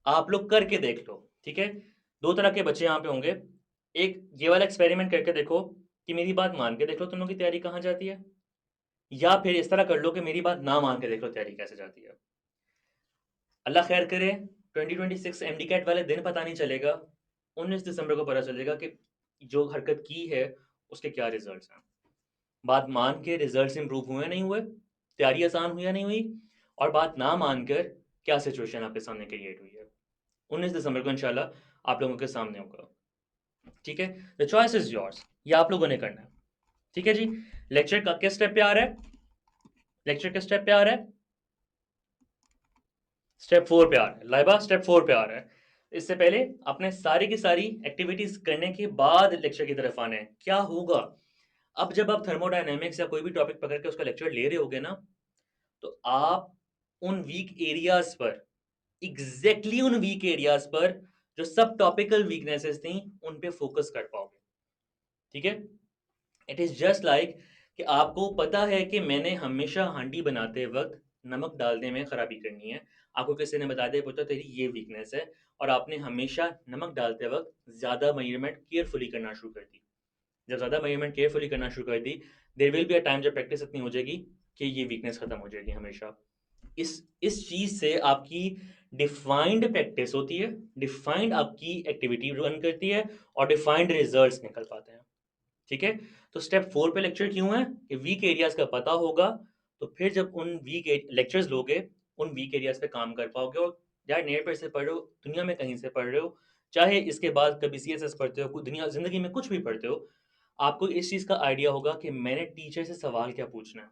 आप लोग करके देख लो। ठीक है, दो तरह के बच्चे यहाँ पे होंगे, एक ये वाला एक्सपेरिमेंट करके देखो कि मेरी बात मान के देख लो तुम लोग की तैयारी कहाँ जाती है, या फिर इस तरह कर लो कि मेरी बात ना मान के देख लो तैयारी कैसे जाती है। अल्लाह खैर करे, 2026 एमडी कैट वाले दिन पता नहीं चलेगा, 19 दिसंबर को पता चलेगा कि जो हरकत की है उसके क्या रिजल्ट्स हैं। बात मान के रिजल्ट्स इंप्रूव हुए नहीं हुए, तैयारी आसान हुई या नहीं हुई, और बात ना मानकर क्या सिचुएशन आपके सामने क्रिएट हुई है, 19 दिसंबर को इंशाल्लाह आप लोगों के सामने होगा। ठीक है, द चॉइस इज योर्स, ये आप लोगों ने करना है। ठीक है जी, लेक्चर का किस स्टेप पे आ रहा है, लेक्चर किस स्टेप पे आ रहा है, स्टेप 4 पे आ रहा है, लाइबा स्टेप 4 पे आ रहा है। इससे पहले अपने सारी की सारी एक्टिविटीज करने के बाद लेक्चर की तरफ आने हैं। क्या होगा, अब जब आप थर्मोडायनेमिक्स या कोई भी टॉपिक पकड़ के उसका लेक्चर ले रहे होगे ना, तो आप उन वीक एरियाज पर, एग्जैक्टली उन वीक एरियाज पर जो सब टॉपिकल वीकनेसेस थी उन पे फोकस कर पाओगे। ठीक है, इट इज जस्ट लाइक कि आपको पता है कि मैंने हमेशा हांडी बनाते वक्त नमक डालने में खराबी करनी है, आपको किसी ने बता दिया पुत्र तेरी ये वीकनेस है, और आपने हमेशा नमक डालते वक्त ज्यादा मेजरमेंट केयरफुली करना शुरू कर दी। जब ज्यादा मेजरमेंट केयरफुली करना शुरू कर दी, there will be a time जब प्रैक्टिस इतनी हो जाएगी कि ये वीकनेस खत्म हो जाएगी हमेशा। इस चीज से आपकी डिफाइंड प्रैक्टिस होती है, डिफाइंड आपकी एक्टिविटी रन करती है, और डिफाइंड रिजल्ट्स निकल पाते हैं। ठीक है, तो स्टेप 4 पे लेक्चर क्यों है कि वीक एरियाज का पता होगा, तो फिर जब उन वीक लेक्चर्स लोगे उन वीक एरियाज पे काम कर पाओगे। और यार नेट पर से पढ़ रहे हो, दुनिया में कहीं से पढ़ रहे हो, चाहे इसके बाद कभी सीएसएस पढ़ते हो, कुछ दुनिया जिंदगी में कुछ भी पढ़ते हो, आपको इस चीज का आइडिया होगा कि मैंने टीचर से सवाल क्या पूछना है,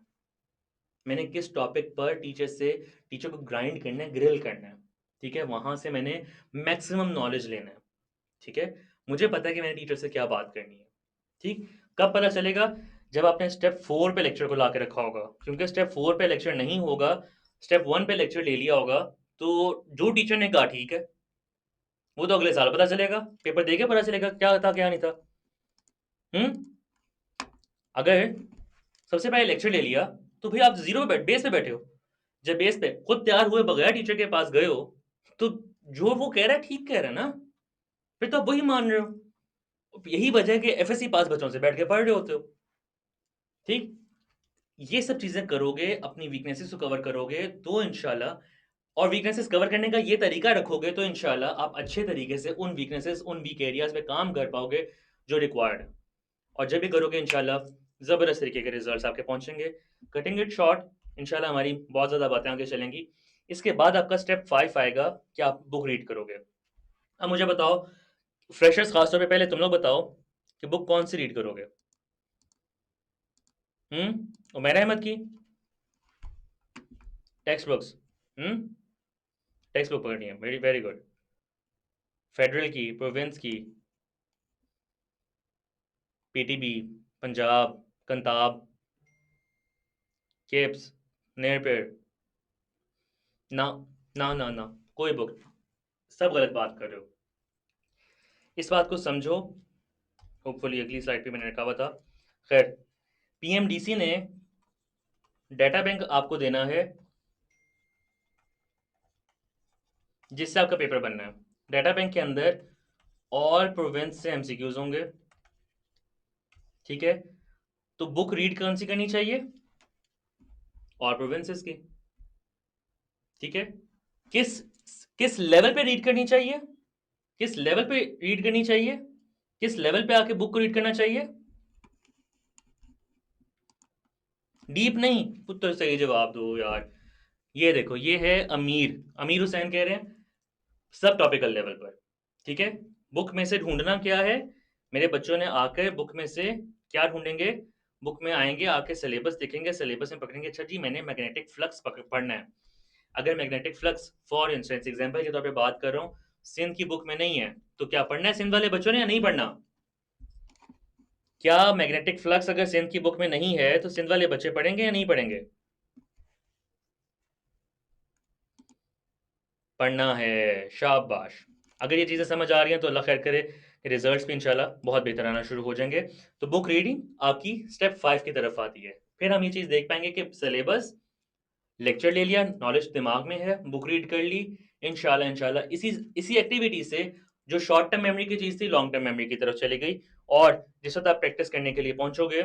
मैंने किस टॉपिक पर टीचर को ग्राइंड करना है, ग्रिल करना है। ठीक है, वहां से मैंने मैक्सिमम नॉलेज लेना है। ठीक है, मुझे पता है कि मैंने टीचर से क्या बात करनी है। ठीक, कब पता चलेगा, जब आपने स्टेप 4 पे लेक्चर को ला के रखा होगा, क्योंकि स्टेप 4 पे लेक्चर नहीं होगा, स्टेप 1 पे लेक्चर ले लिया होगा, तो जो टीचर ने कहा ठीक है, वो तो अगले साल पता चलेगा, पेपर देके पता चलेगा क्या था क्या नहीं था। हम्म, अगर सबसे पहले लेक्चर ले लिया तो भाई आप जीरो पे बेस पे बैठे हो, जब बेस पे खुद तैयार हुए बगैर टीचर के पास गए हो, तो जो वो कह रहा है ठीक कह रहा है ना, फिर तो आप वही मान रहे हो। यही वजह है कि एफएससी पास बच्चों से बैठ के पढ़ रहे होते हो। ठीक, ये सब चीजें करोगे, अपनी वीकनेसेस को कवर करोगे तो इंशाल्लाह, और वीकनेसेस कवर करने का ये तरीका रखोगे तो इंशाल्लाह आप अच्छे तरीके से उन वीकनेसेस, उन वीक एरियाज पे काम कर पाओगे जो रिक्वायर्ड है। और जब भी करोगे इंशाल्लाह जबरदस्त तरीके के रिजल्ट्स आपके पहुंचेंगे। कटिंग इट शॉर्ट, इंशाल्लाह हमारी बहुत ज्यादा बातें आगे चलेंगी। इसके बाद आपका स्टेप 5 आएगा कि आप बुक रीड करोगे। अब मुझे बताओ, फ्रेशर्स खासतौर पे पहले तुम लोग बताओ कि बुक कौन सी रीड करोगे। उमैर अहमद की टेक्स्ट बुक्स, टेक्स्ट बुक पकड़नी है, वेरी वेरी गुड। फेडरल की, प्रोविंस की, पीटीबी, पंजाब, कंताब, केप्स, नेरपेड़, ना ना ना ना, कोई बुक, सब गलत बात कर रहे हो। इस बात को समझो। होपफुली अगली स्लाइड पे मैंने रखा हुआ था। खैर, पीएमडीसी ने डाटा बैंक आपको देना है जिससे आपका पेपर बनना है। डाटा बैंक के अंदर ऑल प्रोविंस से एमसीक्यूज होंगे, ठीक है। तो बुक रीड कौन सी करनी चाहिए? ऑल प्रोविंसेस की, ठीक है। किस किस लेवल पे रीड करनी चाहिए? किस लेवल पे रीड करनी चाहिए? किस लेवल पे आके बुक को रीड करना चाहिए? डीप नहीं, पुत्र सही जवाब दो यार। ये देखो, ये है अमीर अमीर हुसैन कह रहे हैं सब टॉपिकल लेवल पर, ठीक है। बुक में से ढूंढना क्या है? मेरे बच्चों ने आकर बुक में से क्या ढूंढेंगे? बुक में आएंगे, आके सिलेबस देखेंगे, सिलेबस में पकड़ेंगे, अच्छा जी मैंने मैग्नेटिक फ्लक्स पढ़ना है। अगर magnetic flux for instance example के तौर पे बात कर रहा हूँ, सिंध की बुक में नहीं है, तो क्या पढ़ना है सिंध वाले बच्चों ने या नहीं पढ़ना? क्या मैग्नेटिक फ्लक्स अगर सिंध की बुक में नहीं है तो सिंध वाले बच्चे पढ़ेंगे या नहीं पढ़ेंगे? पढ़ना है, शाबाश। अगर ये चीज़ें समझ आ रही हैं तो अल्लाह खैर करे, रिजल्ट्स भी इंशाल्लाह बहुत बेहतर आना शुरू हो जाएंगे। तो बुक रीडिंग आपकी स्टेप 5 की तरफ आती है। फिर हम ये चीज़ देख पाएंगे कि सिलेबस, लेक्चर ले लिया, नॉलेज दिमाग में है, बुक रीड कर ली, इंशाल्लाह इंशाल्लाह इसी इसी एक्टिविटी से जो शॉर्ट टर्म मेमोरी की चीज़ थी लॉन्ग टर्म मेमोरी की तरफ चली गई। और जिस वक्त आप प्रैक्टिस करने के लिए पहुंचोगे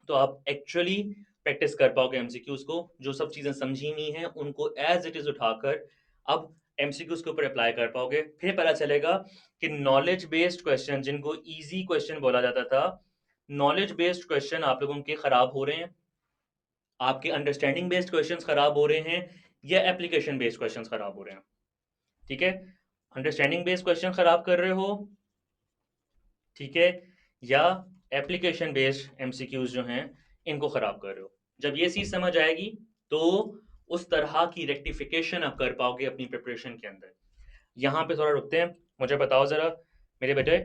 तो आप एक्चुअली प्रैक्टिस कर पाओगे एमसीक्यूज को। जो सब चीजें समझी हुई हैं उनको एज इट इज उठाकर अब एमसीक्यूज के ऊपर अप्लाई कर पाओगे। फिर पता चलेगा कि नॉलेज बेस्ड क्वेश्चन, जिनको इजी क्वेश्चन बोला जाता था, नॉलेज बेस्ड क्वेश्चन आप लोगों के खराब हो रहे हैं, आपके अंडरस्टैंडिंग बेस्ड क्वेश्चंस खराब हो रहे हैं, या एप्लीकेशन बेस्ड क्वेश्चंस खराब हो रहे हैं, ठीक है। अंडरस्टैंडिंग बेस्ड क्वेश्चन खराब कर रहे हो, ठीक है, या एप्लीकेशन बेस्ड एमसीक्यूज जो हैं इनको खराब कर रहे हो। जब ये चीज समझ आएगी तो उस तरह की रेक्टिफिकेशन आप कर पाओगे अपनी प्रिपरेशन के अंदर। यहां पे थोड़ा रुकते हैं। मुझे बताओ जरा मेरे बेटे,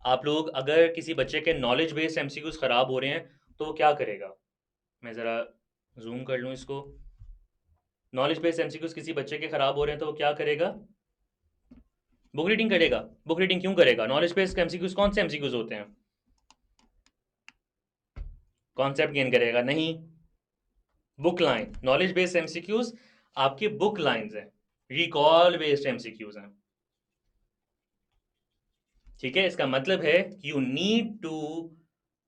आप लोग अगर किसी बच्चे के नॉलेज बेस्ड एमसीक्यूज खराब हो रहे हैं तो वो क्या करेगा? मैं जरा जूम कर लूं इसको। नॉलेज बेस्ड एमसीक्यूज किसी बच्चे के खराब हो रहे हैं तो वो क्या करेगा? बुक रीडिंग करेगा। बुक रीडिंग क्यों करेगा? नॉलेज बेस्ड एमसीक्यूज कौन से एमसीक्यूज होते हैं? कॉन्सेप्ट गेन करेगा नहीं, book line. Knowledge based MCQs आपकी बुक लाइंस हैं, रिकॉल बेस्ड एमसीक्यूज हैं, ठीक है। इसका मतलब है you need to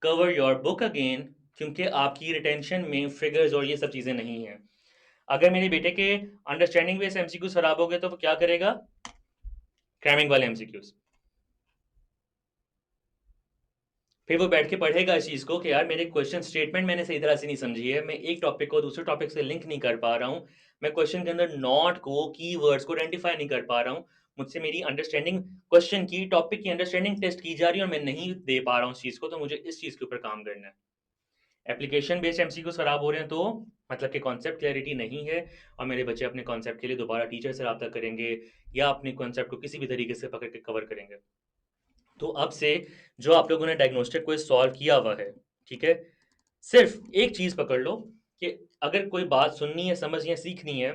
cover your book again, क्योंकि आपकी रिटेंशन में फिगर्स और ये सब चीजें नहीं है। अगर मेरे बेटे के अंडरस्टैंडिंग बेस्ड एमसीक्यूज खराब हो गए तो वो क्या करेगा? क्रैमिंग वाले एमसीक्यूज। फिर वो बैठ के पढ़ेगा इस चीज को कि यार मेरे क्वेश्चन स्टेटमेंट मैंने सही तरह से नहीं समझी है, मैं एक टॉपिक को दूसरे टॉपिक से लिंक नहीं कर पा रहा हूँ, मैं क्वेश्चन के अंदर नॉट को, कीवर्ड्स को आइडेंटिफाई नहीं कर पा रहा हूँ, मुझसे मेरी अंडरस्टैंडिंग क्वेश्चन की, टॉपिक की अंडरस्टैंडिंग टेस्ट की जा रही है और मैं नहीं दे पा रहा हूँ उस चीज को, तो मुझे इस चीज के ऊपर काम करना है। एप्लीकेशन बेस्ड एमसीक्यू खराब हो रहे हैं तो मतलब कि कॉन्सेप्ट क्लैरिटी नहीं है, और मेरे बच्चे अपने कॉन्सेप्ट के लिए दोबारा टीचर से रब्ता करेंगे या अपने कॉन्सेप्ट को किसी भी तरीके से पकड़ के कवर करेंगे। तो अब से जो आप लोगों ने डायग्नोस्टिक क्विज सॉल्व किया हुआ है, ठीक है, सिर्फ एक चीज पकड़ लो कि अगर कोई बात सुननी है, समझनी है, सीखनी है,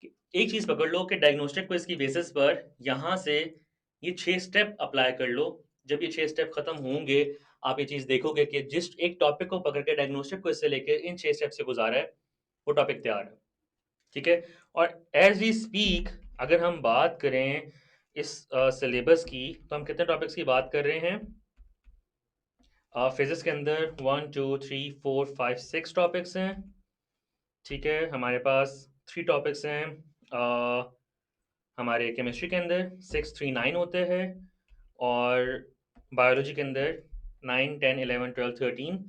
कि एक चीज पकड़ लो कि डायग्नोस्टिक क्विज की बेसिस पर यहां से ये 6 स्टेप अप्लाई कर लो। जब ये 6 स्टेप खत्म होंगे आप ये चीज देखोगे कि जिस एक टॉपिक को पकड़ के डायग्नोस्टिक क्विज से लेके इन 6 स्टेप से गुजारा है वो टॉपिक तैयार है, ठीक है। और एज वी स्पीक अगर हम बात करें इस सिलेबस की, तो हम कितने टॉपिक्स की बात कर रहे हैं? फिजिक्स के अंदर 1 2 3 4 5 6 टॉपिक्स हैं, ठीक है। हमारे पास 3 टॉपिक्स हैं हमारे केमिस्ट्री के अंदर, 6 3 9 होते हैं, और बायोलॉजी के अंदर 9 10 11 12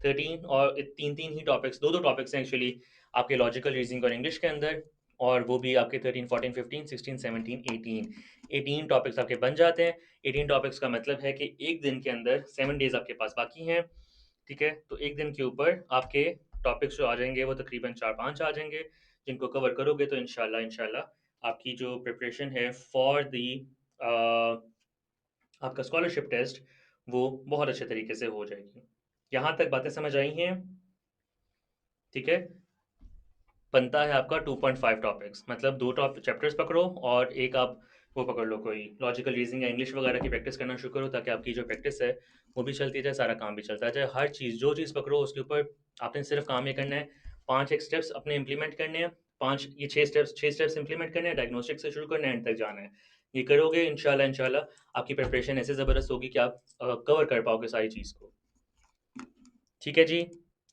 13 और तीन तीन ही टॉपिक्स, दो दो टॉपिक्स हैं एक्चुअली आपके लॉजिकल रीजनिंग और इंग्लिश के अंदर, और वो भी आपके 13 14 15 16 17 18 18 टॉपिक्स आपके बन जाते हैं। 18 टॉपिक्स का मतलब है कि एक दिन के अंदर 7 डेज आपके पास बाकी हैं, ठीक है। तो एक दिन के ऊपर आपके टॉपिक्स जो आ जाएंगे वो तकरीबन 4 5 आ जाएंगे, जिनको कवर करोगे तो इंशाल्लाह इंशाल्लाह आपकी जो प्रिपरेशन है फॉर दी आपका स्कॉलरशिप टेस्ट वो बहुत अच्छे तरीके से हो जाएगी। यहाँ तक बातें समझ आई हैं? ठीक है। बनता है आपका 2.5 टॉपिक्स, मतलब दो टॉप चैप्टर्स पकड़ो और एक आप वो पकड़ लो, कोई लॉजिकल रीजनिंग या इंग्लिश वगैरह की प्रैक्टिस करना शुरू करो, ताकि आपकी जो प्रैक्टिस है वो भी चलती जाए, सारा काम भी चलता जाए। हर चीज़ जो चीज़ पकड़ो उसके ऊपर आपने सिर्फ काम ये करना है, 5 एक स्टेप्स अपने इंप्लीमेंट करने हैं, 5 ये 6 स्टेप्स इंप्लीमेंट करने हैं, डायग्नोस्टिक से शुरू करना है, एंड तक जाना है। ये करोगे इंशाल्लाह इंशाल्लाह आपकी प्रिपरेशन ऐसे ज़बरदस्त होगी कि आप कवर कर पाओगे सारी चीज़ को। ठीक है जी,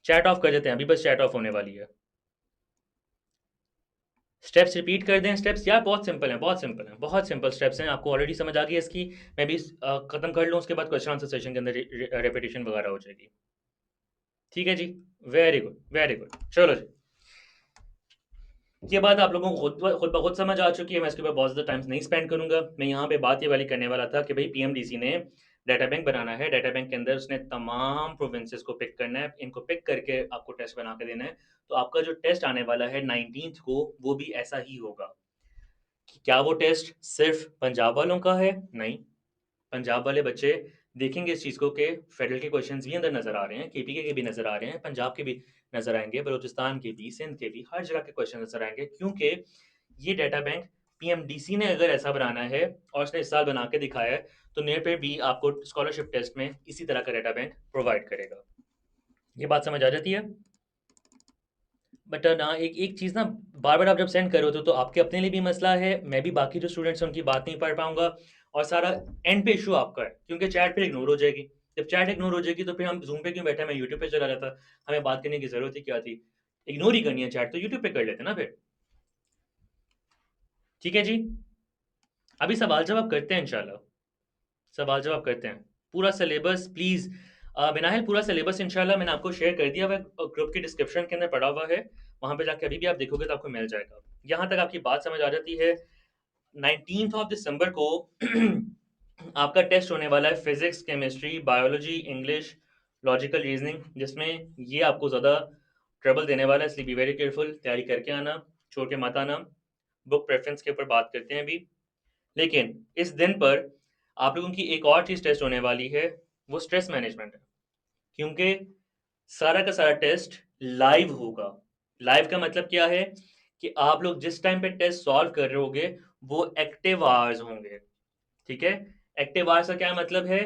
चैट ऑफ कर देते हैं, अभी बस चैट ऑफ होने वाली है। स्टेप्स रिपीट कर दें? स्टेप्स यार बहुत सिंपल हैं, बहुत सिंपल हैं, बहुत सिंपल स्टेप्स हैं, आपको ऑलरेडी समझ आ गई है इसकी। मैं भी खत्म कर लूँ, उसके बाद क्वेश्चन आंसर सेशन के अंदर रेपिटेशन वगैरह हो जाएगी। ठीक है जी, वेरी गुड वेरी गुड। चलो जी, ये बात आप लोगों को खुद खुद ब खुद समझ आ चुकी है, मैं इसके ऊपर बहुत ज़्यादा टाइम नहीं स्पेंड करूंगा। मैं यहाँ पे बात ये वाली करने वाला था कि भाई पीएमडीसी ने डाटा बैंक बनाना है, डाटा बैंक के अंदर उसने तमाम प्रोविंसेस को पिक करना है, इनको पिक करके आपको टेस्ट बना के देना है। तो आपका जो टेस्ट आने वाला है 19th को, वो भी ऐसा ही होगा। क्या वो टेस्ट सिर्फ पंजाब वालों का है? नहीं, पंजाब वाले बच्चे देखेंगे इस चीज़ को कि फेडरल के क्वेश्चंस भी अंदर नज़र आ रहे हैं, केपी के भी नज़र आ रहे हैं, पंजाब के भी नज़र आएंगे, बलूचिस्तान के भी, सिंध के भी, हर जगह के क्वेश्चन नज़र आएंगे, क्योंकि ये डाटा बैंक पीएमडीसी ने अगर ऐसा बनाना है और उसने इस साल बना के दिखाया है, तो नेट पे भी आपको स्कॉलरशिप टेस्ट में इसी तरह का डाटा बैंक प्रोवाइड करेगा। ये बात समझ आ जाती है? बट ना एक एक चीज़ ना, बार बार आप जब सेंड कर रहे हो तो आपके अपने लिए भी मसला है, मैं भी बाकी जो स्टूडेंट्स हैं उनकी बात नहीं पढ़ पाऊंगा, और सारा एंड पे इशू आपका है, क्योंकि चैट पे इग्नोर हो जाएगी। जब चैट इग्नोर हो जाएगी तो फिर हम जूम पे क्यों बैठे, मैं यूट्यूब पे चला जाता, हमें बात करने की जरूरत ही क्या थी। इग्नोर ही करनी है चैट तो यूट्यूब पे कर लेते ना फिर। ठीक है जी, अभी सवाल जवाब करते हैं इंशाल्लाह, सवाल जवाब करते हैं। पूरा सिलेबस प्लीज़, बिनाहिल पूरा सिलेबस इंशाल्लाह मैंने आपको शेयर कर दिया हुआ है, ग्रुप की डिस्क्रिप्शन के अंदर पड़ा हुआ है, वहाँ पे जाके अभी भी आप देखोगे तो आपको मिल जाएगा। यहाँ तक आपकी बात समझ आ जाती है? 19 दिसंबर को आपका टेस्ट होने वाला है, physics, chemistry, biology, English, logical reasoning, जिसमें ये आपको ज़्यादा ट्रबल देने वाला है, इसलिए बी वेरी केयरफुल, तैयारी करके आना, छोड़ के मत आना। बुक प्रेफरेंस के ऊपर बात करते हैं अभी। लेकिन इस दिन पर आप लोगों की एक और चीज़ टेस्ट होने वाली है, वो स्ट्रेस मैनेजमेंट है, क्योंकि सारा का सारा टेस्ट लाइव होगा। लाइव का मतलब क्या है कि आप लोग जिस टाइम पे टेस्ट सॉल्व कर रहे होगे वो एक्टिव आवर्स होंगे। ठीक है, एक्टिव आवर्स का क्या मतलब है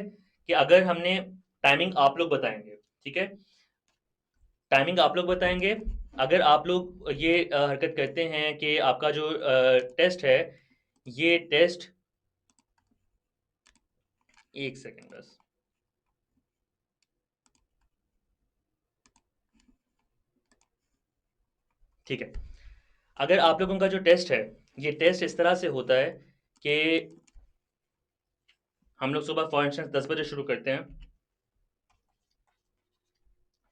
कि अगर हमने टाइमिंग आप लोग बताएंगे, ठीक है, टाइमिंग आप लोग बताएंगे, अगर आप लोग ये हरकत करते हैं कि आपका जो टेस्ट है, ये टेस्ट, एक सेकेंड बस, ठीक है, अगर आप लोगों का जो टेस्ट है, ये टेस्ट इस तरह से होता है कि हम लोग सुबह फॉर इंस्टेंस 10 बजे शुरू करते हैं,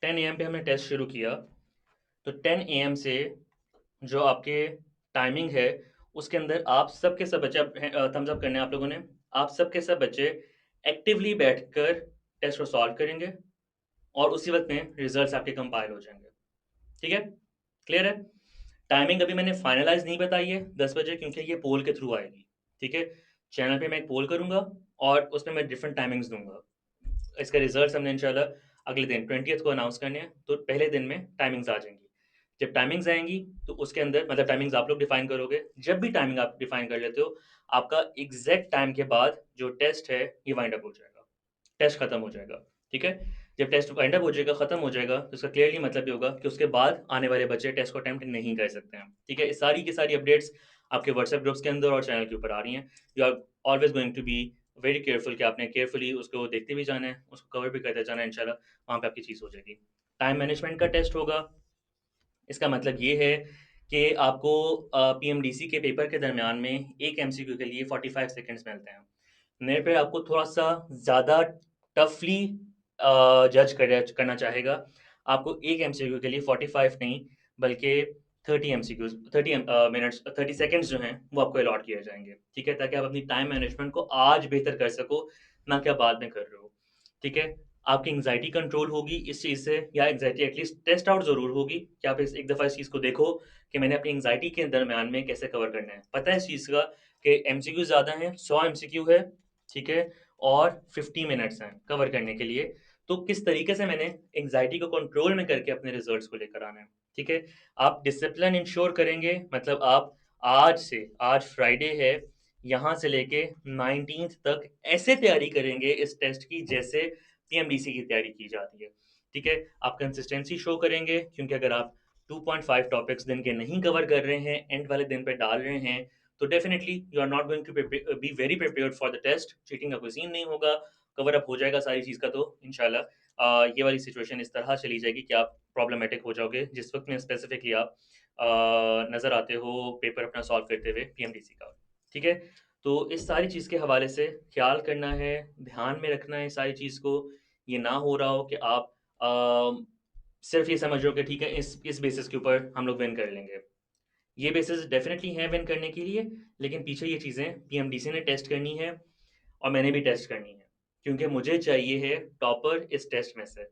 10 AM पे हमने टेस्ट शुरू किया, तो 10 AM से जो आपके टाइमिंग है उसके अंदर आप सब के सब बच्चे, थम्स अप करने हैं आप लोगों ने, आप सब के सब बच्चे एक्टिवली बैठकर टेस्ट को सॉल्व करेंगे और उसी वक्त में रिजल्ट्स आपके कंपाइल हो जाएंगे। ठीक है, क्लियर है? टाइमिंग अभी मैंने फाइनलाइज नहीं बताई है 10 बजे, क्योंकि ये पोल के थ्रू आएगी। ठीक है, चैनल पे मैं एक पोल करूंगा और उसमें मैं डिफरेंट टाइमिंग्स दूंगा। इसका रिजल्ट हमने इंशाल्लाह अगले दिन 20th को अनाउंस करने हैं, तो पहले दिन में टाइमिंग्स आ जाएंगी। जब टाइमिंग्स आएंगी तो उसके अंदर, मतलब टाइमिंग्स आप लोग डिफाइन करोगे, जब भी टाइमिंग आप डिफाइन कर लेते हो, आपका एग्जैक्ट टाइम के बाद जो टेस्ट है ये वाइंड अप हो जाएगा, टेस्ट खत्म हो जाएगा। ठीक है, जब टेस्ट वाइंड अप हो जाएगा, खत्म हो जाएगा, तो इसका क्लियरली मतलब ये होगा कि उसके बाद आने वाले बच्चे टेस्ट को अटेम्प्ट नहीं कर सकते हैं। ठीक है, इस सारी की सारी अपडेट्स आपके व्हाट्सएप ग्रुप्स के अंदर और चैनल के ऊपर आ रही हैं। You are always going to be very careful कि आपने केयरफुली उसको देखते भी जाना है, उसको कवर भी करते जाना है, इंशाल्लाह वहाँ पे आपकी चीज़ हो जाएगी। टाइम मैनेजमेंट का टेस्ट होगा, इसका मतलब ये है कि आपको पीएमडीसी के पेपर के दरमियान में एक एमसीक्यू के लिए 45 सेकंड्स मिलते हैं। मेरे पे आपको थोड़ा सा ज़्यादा टफली करना चाहेगा, आपको एक एमसीक्यू के लिए 45 नहीं बल्कि 30 एमसीक्यूज, 30 मिनट्स, 30 सेकंड्स जो हैं वो आपको अलॉट किए जाएंगे। ठीक है, ताकि आप अपनी टाइम मैनेजमेंट को आज बेहतर कर सको, ना कि आप बाद में कर रहे हो। ठीक है, आपकी एंग्जाइटी कंट्रोल होगी इस चीज़ से, या एंग्जाइटी एटलीस्ट टेस्ट आउट ज़रूर होगी कि आप इस एक दफ़ा इस चीज़ को देखो कि मैंने अपनी एंग्जाइटी के दरमियान में कैसे कवर करना है। पता है इस चीज़ का कि एमसीक्यू ज़्यादा हैं, 100 एमसीक्यू है, ठीक है? और 50 मिनट्स हैं कवर करने के लिए। तो किस तरीके से मैंने एंग्जाइटी को कंट्रोल में करके अपने रिजल्ट्स को लेकर आना है, ठीक है? आप डिसिप्लिन इंश्योर करेंगे, मतलब आप आज से, आज फ्राइडे है, यहाँ से लेके 19th तक ऐसे तैयारी करेंगे इस टेस्ट की जैसे पीएमडीसी की तैयारी की जाती है, ठीक है? आप कंसिस्टेंसी शो करेंगे, क्योंकि अगर आप 2.5 टॉपिक्स दिन के नहीं कवर कर रहे हैं, एंड वाले दिन पे डाल रहे हैं, तो definitely you are not going to be very prepared for the test. Cheating का कोई सीन नहीं होगा, कवर अप हो जाएगा सारी चीज़ का, तो इंशाल्लाह ये वाली सिचुएशन इस तरह चली जाएगी कि आप प्रॉब्लमेटिक हो जाओगे जिस वक्त में स्पेसिफिकली आप नज़र आते हो पेपर अपना सॉल्व करते हुए पीएमडीसी का, ठीक है? तो इस सारी चीज़ के हवाले से ख्याल करना है, ध्यान में रखना है सारी चीज़ को। ये ना हो रहा हो कि आप सिर्फ़ ये समझ रहे हो कि ठीक है, इस बेसिस के ऊपर हम लोग विन कर लेंगे। ये बेसिस डेफ़िनिटली हैं विन करने के लिए, लेकिन पीछे ये चीज़ें पीएमडीसी ने टेस्ट करनी है और मैंने भी टेस्ट करनी है, क्योंकि मुझे चाहिए है टॉपर इस टेस्ट में से।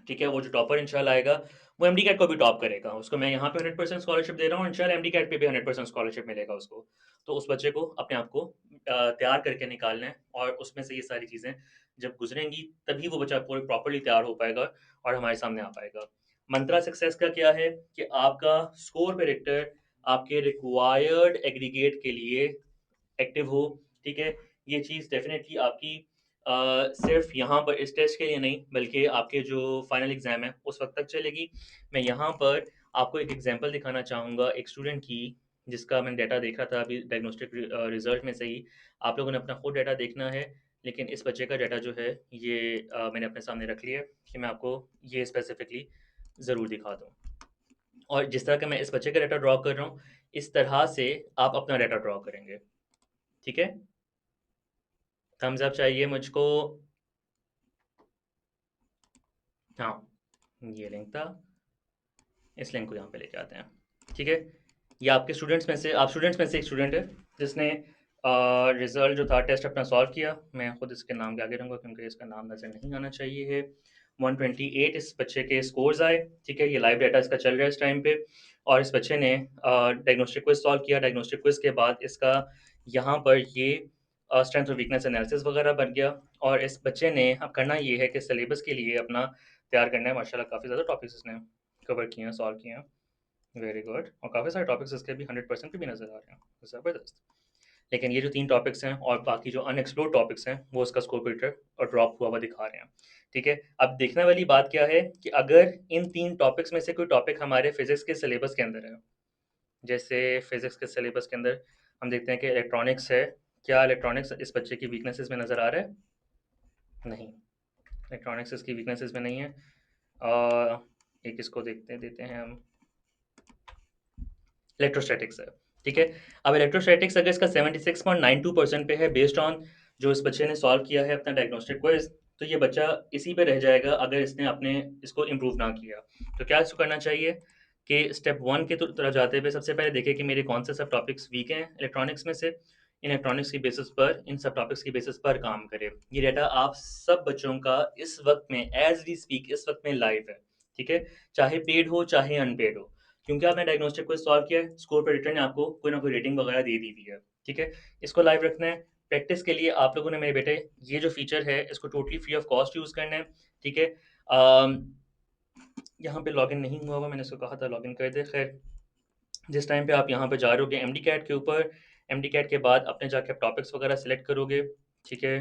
ठीक है, वो जो टॉपर इंशाल्लाह आएगा, वो एमडी कैट को भी टॉप करेगा। उसको मैं यहाँ पे 100% स्कॉलरशिप दे रहा हूँ, इंशाल्लाह एमडी कैट पे भी 100% स्कॉलरशिप मिलेगा उसको। तो उस बच्चे को अपने आप को तैयार करके निकालना है, और उसमें से ये सारी चीज़ें जब गुजरेंगी, तभी वो बच्चा पूरी प्रॉपर्ली तैयार हो पाएगा और हमारे सामने आ पाएगा। मंत्रा सक्सेस का क्या है कि आपका स्कोर प्रेडिक्टर आपके रिक्वायर्ड एग्रीगेट के लिए एक्टिव हो, ठीक है? ये चीज़ डेफ़िनेटली आपकी सिर्फ़ यहाँ पर इस टेस्ट के लिए नहीं, बल्कि आपके जो फाइनल एग्ज़ाम है, उस वक़्त तक चलेगी। मैं यहाँ पर आपको एक एग्ज़ाम्पल दिखाना चाहूँगा एक स्टूडेंट की, जिसका मैंने डाटा देखा था अभी डायग्नोस्टिक रिज़ल्ट में से ही। आप लोगों ने अपना खुद डाटा देखना है, लेकिन इस बच्चे का डाटा जो है, ये मैंने अपने सामने रख लिया है कि मैं आपको ये स्पेसिफ़िकली ज़रूर दिखा दूँ। और जिस तरह का मैं इस बच्चे का डाटा ड्रॉ कर रहा हूँ, इस तरह से आप अपना डाटा ड्रॉ करेंगे, ठीक है? थम्स अप चाहिए मुझको। हाँ, ये लिंक था, इस लिंक को यहाँ पे लेके आते हैं, ठीक है? ये आपके स्टूडेंट्स में से, आप स्टूडेंट्स में से एक स्टूडेंट है जिसने रिजल्ट जो था टेस्ट अपना सॉल्व किया। मैं खुद इसके नाम के आगे रहूँगा क्योंकि इसका नाम नज़र नहीं आना चाहिए है। 128 इस बच्चे के स्कोर्स आए, ठीक है? ये लाइव डाटा इसका चल रहा है इस टाइम पे, और इस बच्चे ने डायग्नोस्टिक क्विज सॉल्व किया। डायग्नोस्टिक क्विज के बाद इसका यहाँ पर ये स्ट्रेंथ और वीकनेस एनालिसिस वगैरह बन गया। और इस बच्चे ने अब करना ये है कि सिलेबस के लिए अपना तैयार करना है। माशाल्लाह काफ़ी ज़्यादा टॉपिक्स इसने कवर किए हैं, सॉल्व किए हैं। Very good. और काफ़ी सारे टॉपिक्स इसके भी 100% पे भी नज़र आ रहे हैं, ज़बरदस्त। लेकिन ये जो 3 टॉपिक्स हैं और बाकी जो अनएक्सप्लोर्ड टॉपिक्स हैं, वो उसका स्कोर फ़िल्टर और ड्रॉप हुआ हुआ दिखा रहे हैं, ठीक है? अब देखने वाली बात क्या है कि अगर इन 3 टॉपिक्स में से कोई टॉपिक हमारे फिज़िक्स के सिलेबस के अंदर है, जैसे फिज़िक्स के सिलेबस के अंदर हम देखते हैं कि इलेक्ट्रॉनिक्स है, क्या इलेक्ट्रॉनिक्स इस बच्चे की वीकनेसेस में नज़र आ रहा है? नहीं, इलेक्ट्रॉनिक्स इसकी वीकनेसेस में नहीं है। एक इसको देखते देते हैं हम, इलेक्ट्रोस्टैटिक्स है, ठीक है? अब इलेक्ट्रोस्टैटिक्स अगर इसका 76.92% पे है बेस्ड ऑन जो इस बच्चे ने सॉल्व किया है अपना डायग्नोस्टिक क्विज़, तो ये बच्चा इसी पे रह जाएगा अगर इसने अपने इसको इम्प्रूव ना किया। तो क्या इसको करना चाहिए कि स्टेप 1 के तरफ जाते हुए सबसे पहले देखें कि मेरे कौन से सब टॉपिक्स वीक हैं इलेक्ट्रॉनिक्स में से। इन इलेक्ट्रॉनिक्स की बेसिस पर, इन सब टॉपिक्स की बेसिस पर काम करें। ये डाटा आप सब बच्चों का इस वक़्त में एज़ वी स्पीक इस वक़्त में लाइव है, ठीक है? चाहे पेड हो, चाहे अनपेड हो। क्योंकि आपने डायग्नोस्टिक क्विज सॉल्व किया है, स्कोर प्रेडिक्टर ने आपको कोई ना कोई रेटिंग वगैरह दे दी हुई है, ठीक है? इसको लाइव रखना है। प्रैक्टिस के लिए आप लोगों ने मेरे बेटे ये जो फीचर है इसको totally free of cost use करना है, ठीक है? यहाँ पे लॉगिन नहीं हुआ हुआ, मैंने इसको कहा था लॉगिन कर दे। खैर, जिस टाइम पे आप यहाँ पे जा रहे होगे एमडी कैट के ऊपर, एमडी कैट के बाद अपने जाके टॉपिक्स वगैरह सेलेक्ट करोगे, ठीक है?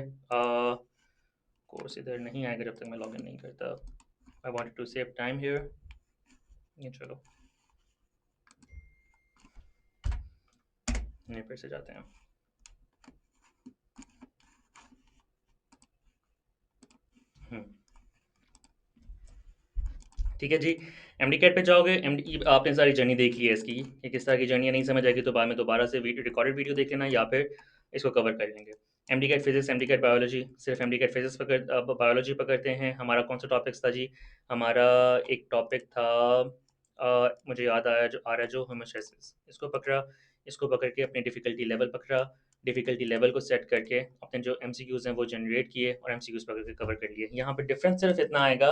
कोर्स इधर नहीं आएगा जब तक मैं लॉगिन नहीं करता। I wanted to save time here. ये चलो, नहीं फिर से जाते हैं। हम्म, ठीक है जी। एमडी कैट पे जाओगे, एमडी आपने सारी जर्नी देख ली है इसकी, कि किस तरह की जर्नी है, नहीं समझ आएगी तो बाद में दोबारा से वीडियो रिकॉर्डेड वीडियो देख लेना, या फिर इसको कवर कर लेंगे। MDCAT physics, MDCAT biology, सिर्फ एमडी कैट फिजिक्स पकड़ बायोलॉजी पकड़ते हैं। हमारा कौन सा टॉपिक्स था जी? हमारा एक टॉपिक था, मुझे याद आया जो आ रहा है, जो होमोस्टैसिस, इसको पकड़ा। इसको पकड़ के अपनी डिफ़िकल्टी लेवल पकड़ा। डिफ़िकल्टी लेवल को सेट करके अपने जो एमसीक्यूज़ हैं वो जनरेट किए और एमसीक्यूज़ पकड़ के कवर कर लिए। यहाँ पे डिफ़रेंस सिर्फ इतना आएगा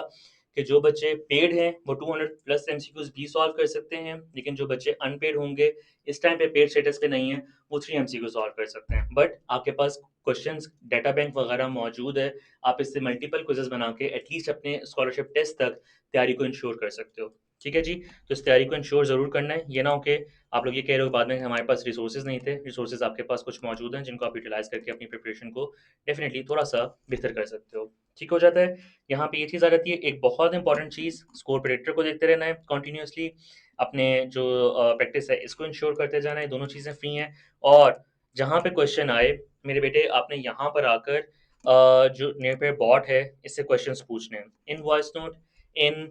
कि जो बच्चे पेड हैं वो 200 प्लस एमसीक्यूज़ भी सॉल्व कर सकते हैं, लेकिन जो बच्चे अनपेड होंगे, इस टाइम पे पेड स्टेटस पे नहीं हैं, वो 3 एमसीक्यू सॉल्व कर सकते हैं। बट आपके पास क्वेश्चंस डाटा बैंक वगैरह मौजूद है, आप इससे मल्टीपल क्विज़ेज़ बना के एटलीस्ट अपने स्कॉलरशिप टेस्ट तक तैयारी को इंश्योर कर सकते हो। ठीक है जी? तो इस तैयारी को इंश्योर ज़रूर करना है, ये ना हो कि आप लोग ये कह रहे हो बाद में कि हमारे पास रिसोर्सेज़ नहीं थे। रिसोर्सेज़ आपके पास कुछ मौजूद हैं, जिनको आप यूटिलाइज़ करके अपनी प्रिपरेशन को डेफ़िनिटली थोड़ा-सा बेहतर कर सकते हो। ठीक हो जाता है? यहाँ पे ये चीज़ आ जाती है, एक बहुत इंपॉर्टेंट चीज़, स्कोर प्रेडिक्टर को देखते रहना है कंटिन्यूअसली, अपने जो प्रैक्टिस है इसको इंश्योर करते जाना है, दोनों चीज़ें फ्री हैं। और जहाँ पे क्वेश्चन आए, मेरे बेटे आपने यहाँ पर आकर जो नियर पे बॉट है, इससे क्वेश्चंस पूछने हैं। इन वॉइस नोट, इन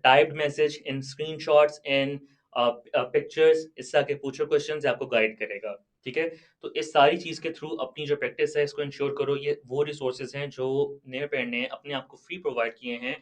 टाइप्ड मैसेज, इन स्क्रीनशॉट्स, इन पिक्चर्स, इससे आके पूछो क्वेश्चंस, आपको गाइड करेगा। ठीक है? तो इस सारी चीज़ के थ्रू अपनी जो प्रैक्टिस है इसको इंश्योर करो। ये वो रिसोर्सेज़ हैं जो नियर पेयर ने अपने आप को फ्री प्रोवाइड किए हैं,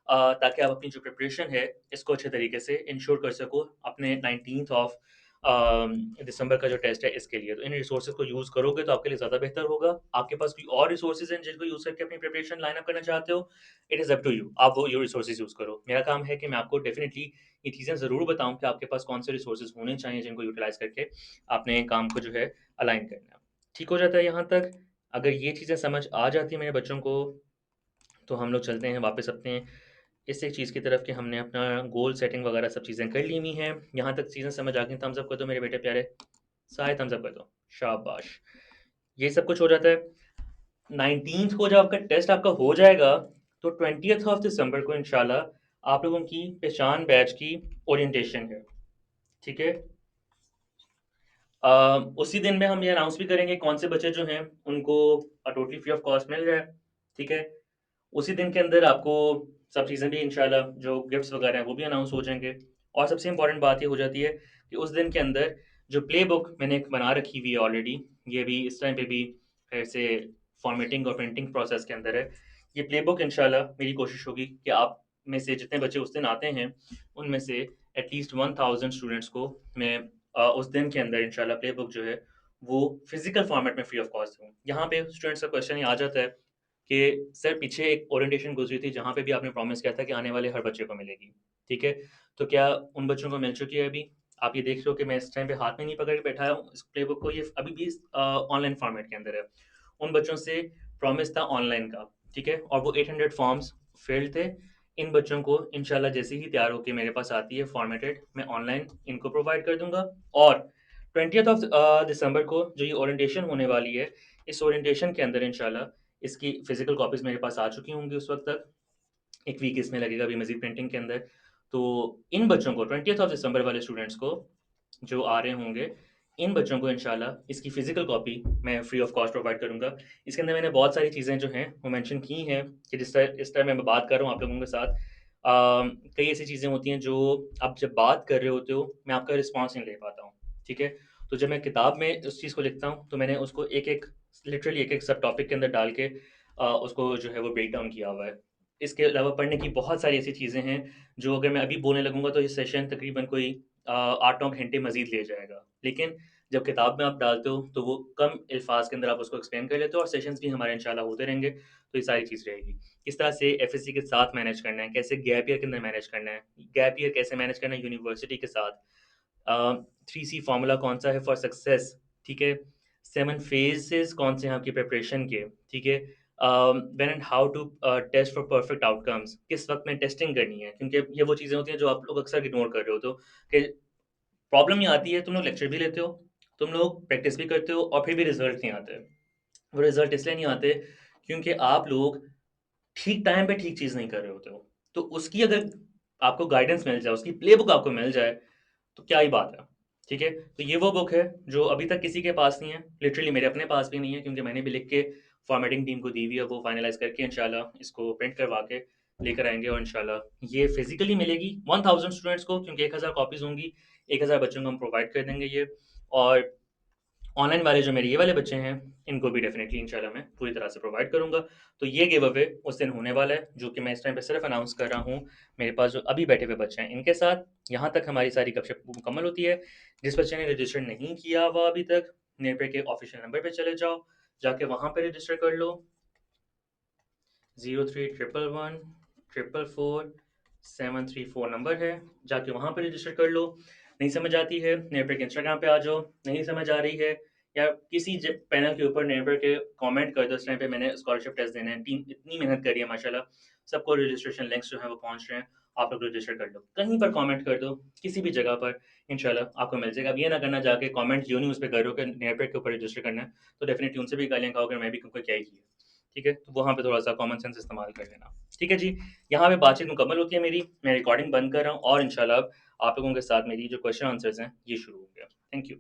ताकि आप अपनी जो प्रिपरेशन है इसको अच्छे तरीके से इंश्योर कर सको अपने 19th ऑफ दिसंबर का जो टेस्ट है इसके लिए। तो इन रिसोर्सेज़ को यूज़ करोगे तो आपके लिए ज़्यादा बेहतर होगा। आपके पास कोई और रिसोर्सेज़ हैं जिनको यूज़ करके अपनी प्रिपरेशन लाइन अप करना चाहते हो, it is up to you. आप वो ये रिसोर्सेज़ यूज़ करो। मेरा काम है कि मैं आपको डेफ़िनिटली ये चीज़ें ज़रूर बताऊँ कि आपके पास कौन से रिसोर्सेज़ होने चाहिए जिनको यूटिलाइज़ करके आपने काम को जो है अलाइन करना है। ठीक हो जाता है यहाँ तक? अगर ये चीज़ें समझ आ जाती हैं मेरे बच्चों को, तो हम लोग चलते हैं वापस अपने इस एक चीज़ की तरफ कि हमने अपना गोल सेटिंग वगैरह सब चीज़ें कर ली हुई हैं। यहाँ तक चीज़ें समझ आ गई, थम्स अप कर दो मेरे बेटे प्यारे, सारे थम्स अप कर दो। शाबाश! ये सब कुछ हो जाता है। 19th को जब आपका टेस्ट आपका हो जाएगा, तो 20th ऑफ दिसंबर को इंशाल्लाह आप लोगों की पहचान बैच की ओरिएंटेशन है। ठीक है? अ, उसी दिन में हम ये अनाउंस भी करेंगे कौन से बच्चे जो हैं उनको टोटली फ्री ऑफ कॉस्ट मिल रहा है। ठीक है? उसी दिन के अंदर आपको सब चीज़ें भी इंशाल्लाह जो गिफ्ट्स वगैरह हैं वो भी अनाउंस हो जाएँगे। और सबसे इम्पोर्टेंट बात ये हो जाती है कि उस दिन के अंदर जो प्ले बुक मैंने एक बना रखी हुई है ऑलरेडी, ये भी इस टाइम पे भी फिर से फॉर्मेटिंग और प्रिंटिंग प्रोसेस के अंदर है। ये प्ले बुक इंशाल्लाह मेरी कोशिश होगी कि आप में से जितने बच्चे उस दिन आते हैं, उनमें से एटलीस्ट 1000 स्टूडेंट्स को मैं उस दिन के अंदर इंशाल्लाह प्ले बुक जो है वो फ़िज़िकल फ़ॉर्मेट में फ्री ऑफ कॉस्ट दूँ। यहाँ पे स्टूडेंट्स का क्वेश्चन ये आ जाता है कि सर पीछे एक ओरिएंटेशन गुज़री थी जहाँ पे भी आपने प्रॉमिस किया था कि आने वाले हर बच्चे को मिलेगी, ठीक है? तो क्या उन बच्चों को मिल चुकी है अभी? आप ये देख रहे हो कि मैं इस टाइम पे हाथ में नहीं पकड़ के बैठाया हूँ इस प्ले बुक को, ये अभी भी ऑनलाइन फॉर्मेट के अंदर है। उन बच्चों से प्रॉमिस था ऑनलाइन का, ठीक है? और वो 800 फॉर्म्स फ़िल्ड थे। इन बच्चों को इंशाल्लाह जैसे ही तैयार होके मेरे पास आती है फॉर्मेटेड, मैं ऑनलाइन इनको प्रोवाइड कर दूँगा। और 20th ऑफ दिसंबर को जो ये ओरिएंटेशन होने वाली है, इस ओरिएंटेशन के अंदर इंशाल्लाह इसकी फ़िज़िकल कॉपीज़ मेरे पास आ चुकी होंगी उस वक़्त तक। 1 वीक इसमें लगेगा अभी मज़ीद प्रिंटिंग के अंदर। तो इन बच्चों को 20th ऑफ दिसंबर वाले स्टूडेंट्स को जो आ रहे होंगे, इन बच्चों को इंशाल्लाह इसकी फ़िज़िकल कॉपी मैं फ्री ऑफ कॉस्ट प्रोवाइड करूँगा। इसके अंदर मैंने बहुत सारी चीज़ें जो हैं वो मेंशन की हैं कि इस तरह मैं बात कर रहा हूँ आप लोगों के साथ। कई ऐसी चीज़ें होती हैं जो आप जब बात कर रहे होते हो, मैं आपका रिस्पॉन्स नहीं ले पाता हूँ, ठीक है? तो जब मैं किताब में उस चीज़ को लिखता हूँ, तो मैंने उसको एक-एक लिटरली एक-एक सब टॉपिक के अंदर डाल के उसको जो है वो ब्रेक डाउन किया हुआ है। इसके अलावा पढ़ने की बहुत सारी ऐसी चीज़ें हैं, जो अगर मैं अभी बोलने लगूँगा तो ये सेशन तकरीबन कोई 8-9 घंटे मज़ीद ले जाएगा। लेकिन जब किताब में आप डालते हो, तो वो कम अल्फ़ाज़ के अंदर आप उसको एक्सप्लेन कर लेते हो और सेशंस भी हमारे इंशाल्लाह होते रहेंगे, तो ये सारी चीज़ रहेगी। किस तरह से एफएससी के साथ मैनेज करना है, कैसे गैप ईयर के अंदर मैनेज करना है, गैप ईयर कैसे मैनेज करना है यूनिवर्सिटी के साथ, 3C फ़ॉर्मूला कौन-सा है फॉर सक्सेस, ठीक है? 7 फ़ेज़ेज़ कौन से हैं आपकी प्रिपरेशन के, ठीक है? When and how to test for perfect outcomes, किस वक़्त में टेस्टिंग करनी है, क्योंकि ये वो चीज़ें होती हैं जो आप लोग अक्सर इग्नोर कर रहे होते हो कि प्रॉब्लम ये आती है, तुम लोग लेक्चर भी लेते हो, तुम लोग प्रैक्टिस भी करते हो और फिर भी रिज़ल्ट नहीं आते। वो रिज़ल्ट इसलिए नहीं आते क्योंकि आप लोग ठीक टाइम पे ठीक चीज़ नहीं कर रहे होते हो। तो उसकी अगर आपको गाइडेंस मिल जाए, उसकी प्लेबुक आपको मिल जाए, तो क्या ही बात है, ठीक है? तो ये वो बुक है जो अभी तक किसी के पास नहीं है, लिटरली मेरे अपने पास भी नहीं है, क्योंकि मैंने भी लिख के फॉर्मेटिंग टीम को दी हुई है, वो फाइनलाइज़ करके इंशाल्लाह इसको प्रिंट करवा के लेकर आएँगे और इंशाल्लाह ये फिज़िकली मिलेगी 1000 स्टूडेंट्स को, क्योंकि 1000 कॉपीज़ होंगी, 1000 बच्चों को हम प्रोवाइड कर देंगे ये। और ऑनलाइन वाले जो मेरे ये वाले बच्चे हैं, इनको भी डेफ़िनिटली इंशाल्लाह मैं पूरी तरह से प्रोवाइड करूँगा। तो ये गिव अवे उस दिन होने वाला है, जो कि मैं इस टाइम पे सिर्फ़ अनाउंस कर रहा हूँ, मेरे पास जो अभी बैठे हुए बच्चे हैं, इनके साथ। यहाँ तक हमारी सारी गपशप मुकम्मल होती है। जिस बच्चे ने रजिस्टर नहीं किया हुआ अभी तक, नेपर के ऑफिशियल नंबर पे चले जाओ, जाके वहाँ पे रजिस्टर कर लो। 0311444734 नंबर है, जाके वहाँ पे रजिस्टर कर लो। नहीं समझ आती है, नेपर के इंस्टाग्राम पे आ जाओ। नहीं समझ आ रही है या किसी पैनल के ऊपर नेपर के कमेंट कर दो, इस टाइम पे मैंने स्कॉलरशिप टेस्ट देना है, टीम इतनी मेहनत करी है माशाल्लाह, सबको रजिस्ट्रेशन लिंक्स जो है वो पहुँच रहे हैं, आप लोग रजिस्टर कर लो। कहीं पर कमेंट कर दो, किसी भी जगह पर, इंशाल्लाह आपको मिल जाएगा। अब ये ना करना जाके कमेंट जियो न्यूज़ पे कर रहे हो कि नेपर के ऊपर रजिस्टर करना है, तो डेफिनेटली उनसे भी गालियाँ खाओगे, मैं भी कहूँगा क्या ही किया। ठीक है, तो वहाँ पे थोड़ा-सा कॉमन सेंस इस्तेमाल कर लेना। ठीक है जी, यहाँ पे बातचीत मुकम्मल होती है मेरी, मैं रिकॉर्डिंग बंद कर रहा हूँ और इंशाल्लाह अब आप लोगों के साथ मेरी जो क्वेश्चन आंसर्स हैं, ये शुरू होंगे। Thank you.